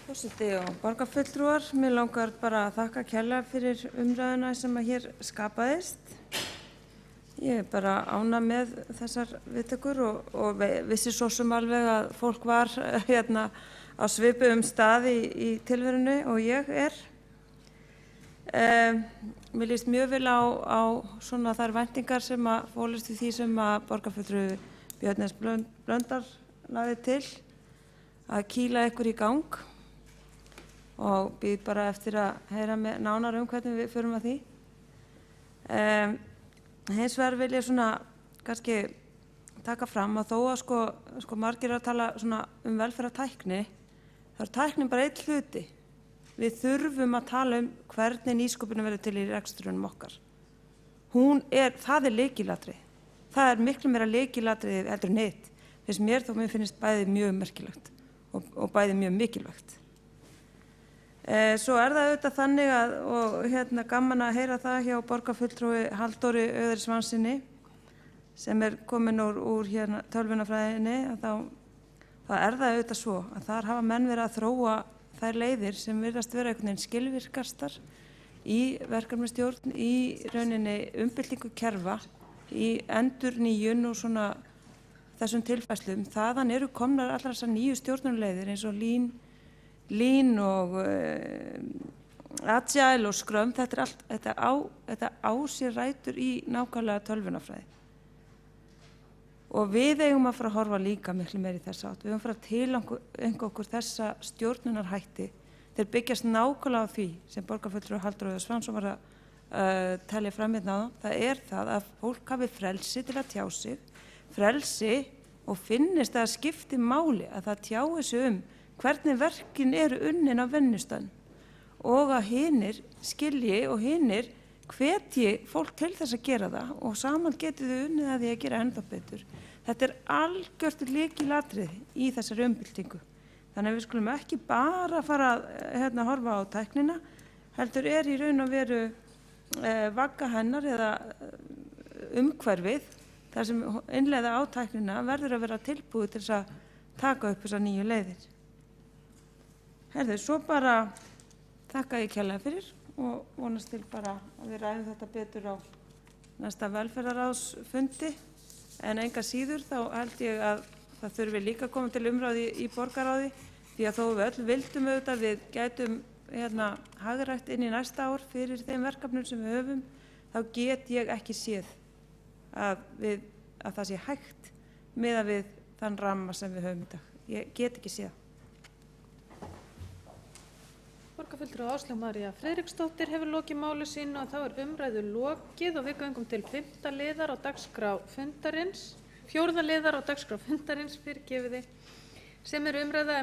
Forseti og borgarfulltrúar, mér langar bara að þakka kærlega fyrir umræðuna sem að hér skapaðist. Ég er bara ánægð með þessar viðtökur og vissi svo sem alveg að fólk var hérna á svipuðum stað í tilverunni og ég er. Mér líst mjög vel á svona þær væntingar sem að fólust í því sem að borgarfulltrúi Björn S. Blöndal lagði til að kýla ykkur í gang og býð bara eftir að heyra nánar hvernig við förum að því. Hins vegar vil ég svona kannski taka fram að þó að sko margir að tala svona velferðartækni, þá er tæknin bara einn hluti. Við þurfum að tala hvernig nýsköpunin verður til í rekstrunum okkar. Það er lykilatriði. Það er miklu meira lykilatriði heldur en hitt. Finnst mér þó mér finnst bæði mjög merkilegt og bæði mjög mikilvægt. Svo er það auðvitað þannig og gaman að heyra það hjá borgarfulltrúi Halldóri Auðari Svanssyni sem er komin úr tölvunarfræðinni, að þá er það auðvitað svo að þar hafa menn verið að þróa þær leiðir sem virðast vera einhvern veginn skilvirkastar í verkefnastjórn, í rauninni umbyltingu kerfa, í endurnýjun og svona þessum tilfærslum. Þaðan eru komnar allar þessar nýju stjórnunarleiðir eins og Lean og Agile og Scrum, þetta á sér rætur í nákvæmlega tölvunarfræði. Og við eigum að fara að horfa líka miklu meir í þessa átt. Við eigum að fara að tileinka okkur þessa stjórnunarhætti. Þeir byggjast nákvæmlega á því sem borgarfulltrúi Halldór Auðar Svansson var að telja fram hérna áðan. Það er það að fólk hafi frelsi til að tjá sig, frelsi og finnist að skipti máli að það tjái sig hvernig verkin eru unnin á vinnustöðum og að hinir skilji og hinir hvetji fólk til þess að gera það og saman getur þau unnið að því að gera ennþá betur. Þetta er algjört lykilatriði í þessari umbyltingu. Þannig að við skulum ekki bara fara að horfa á tæknina, heldur er í raun og veru vagga hennar eða umhverfið þar sem innleiða á tæknina verður að vera tilbúið til þess að taka upp þessar nýju leiðir. Svo bara þakka ég kærlega fyrir og vonast til bara að við ræðum þetta betur á næsta velferðarráðsfundi, en enga síður þá held ég að það þurfi líka að koma til umræðu í borgarráði, því að þó við öll vildum auðvitað við gætum hagrætt inn í næsta ár fyrir þeim verkefnum sem við höfum, þá get ég ekki séð að það sé hægt miðað við þann ramma sem við höfum í dag. Ég get ekki séð. Borgarfulltrúi Áslaug María Friðriksdóttir hefur lokið máli sínu og þá er umræðu lokið og við göngum til 5. liðar á dagskrá fundarins, 4. liðar á dagskrá fundarins, fyrirgefiði, sem er umræða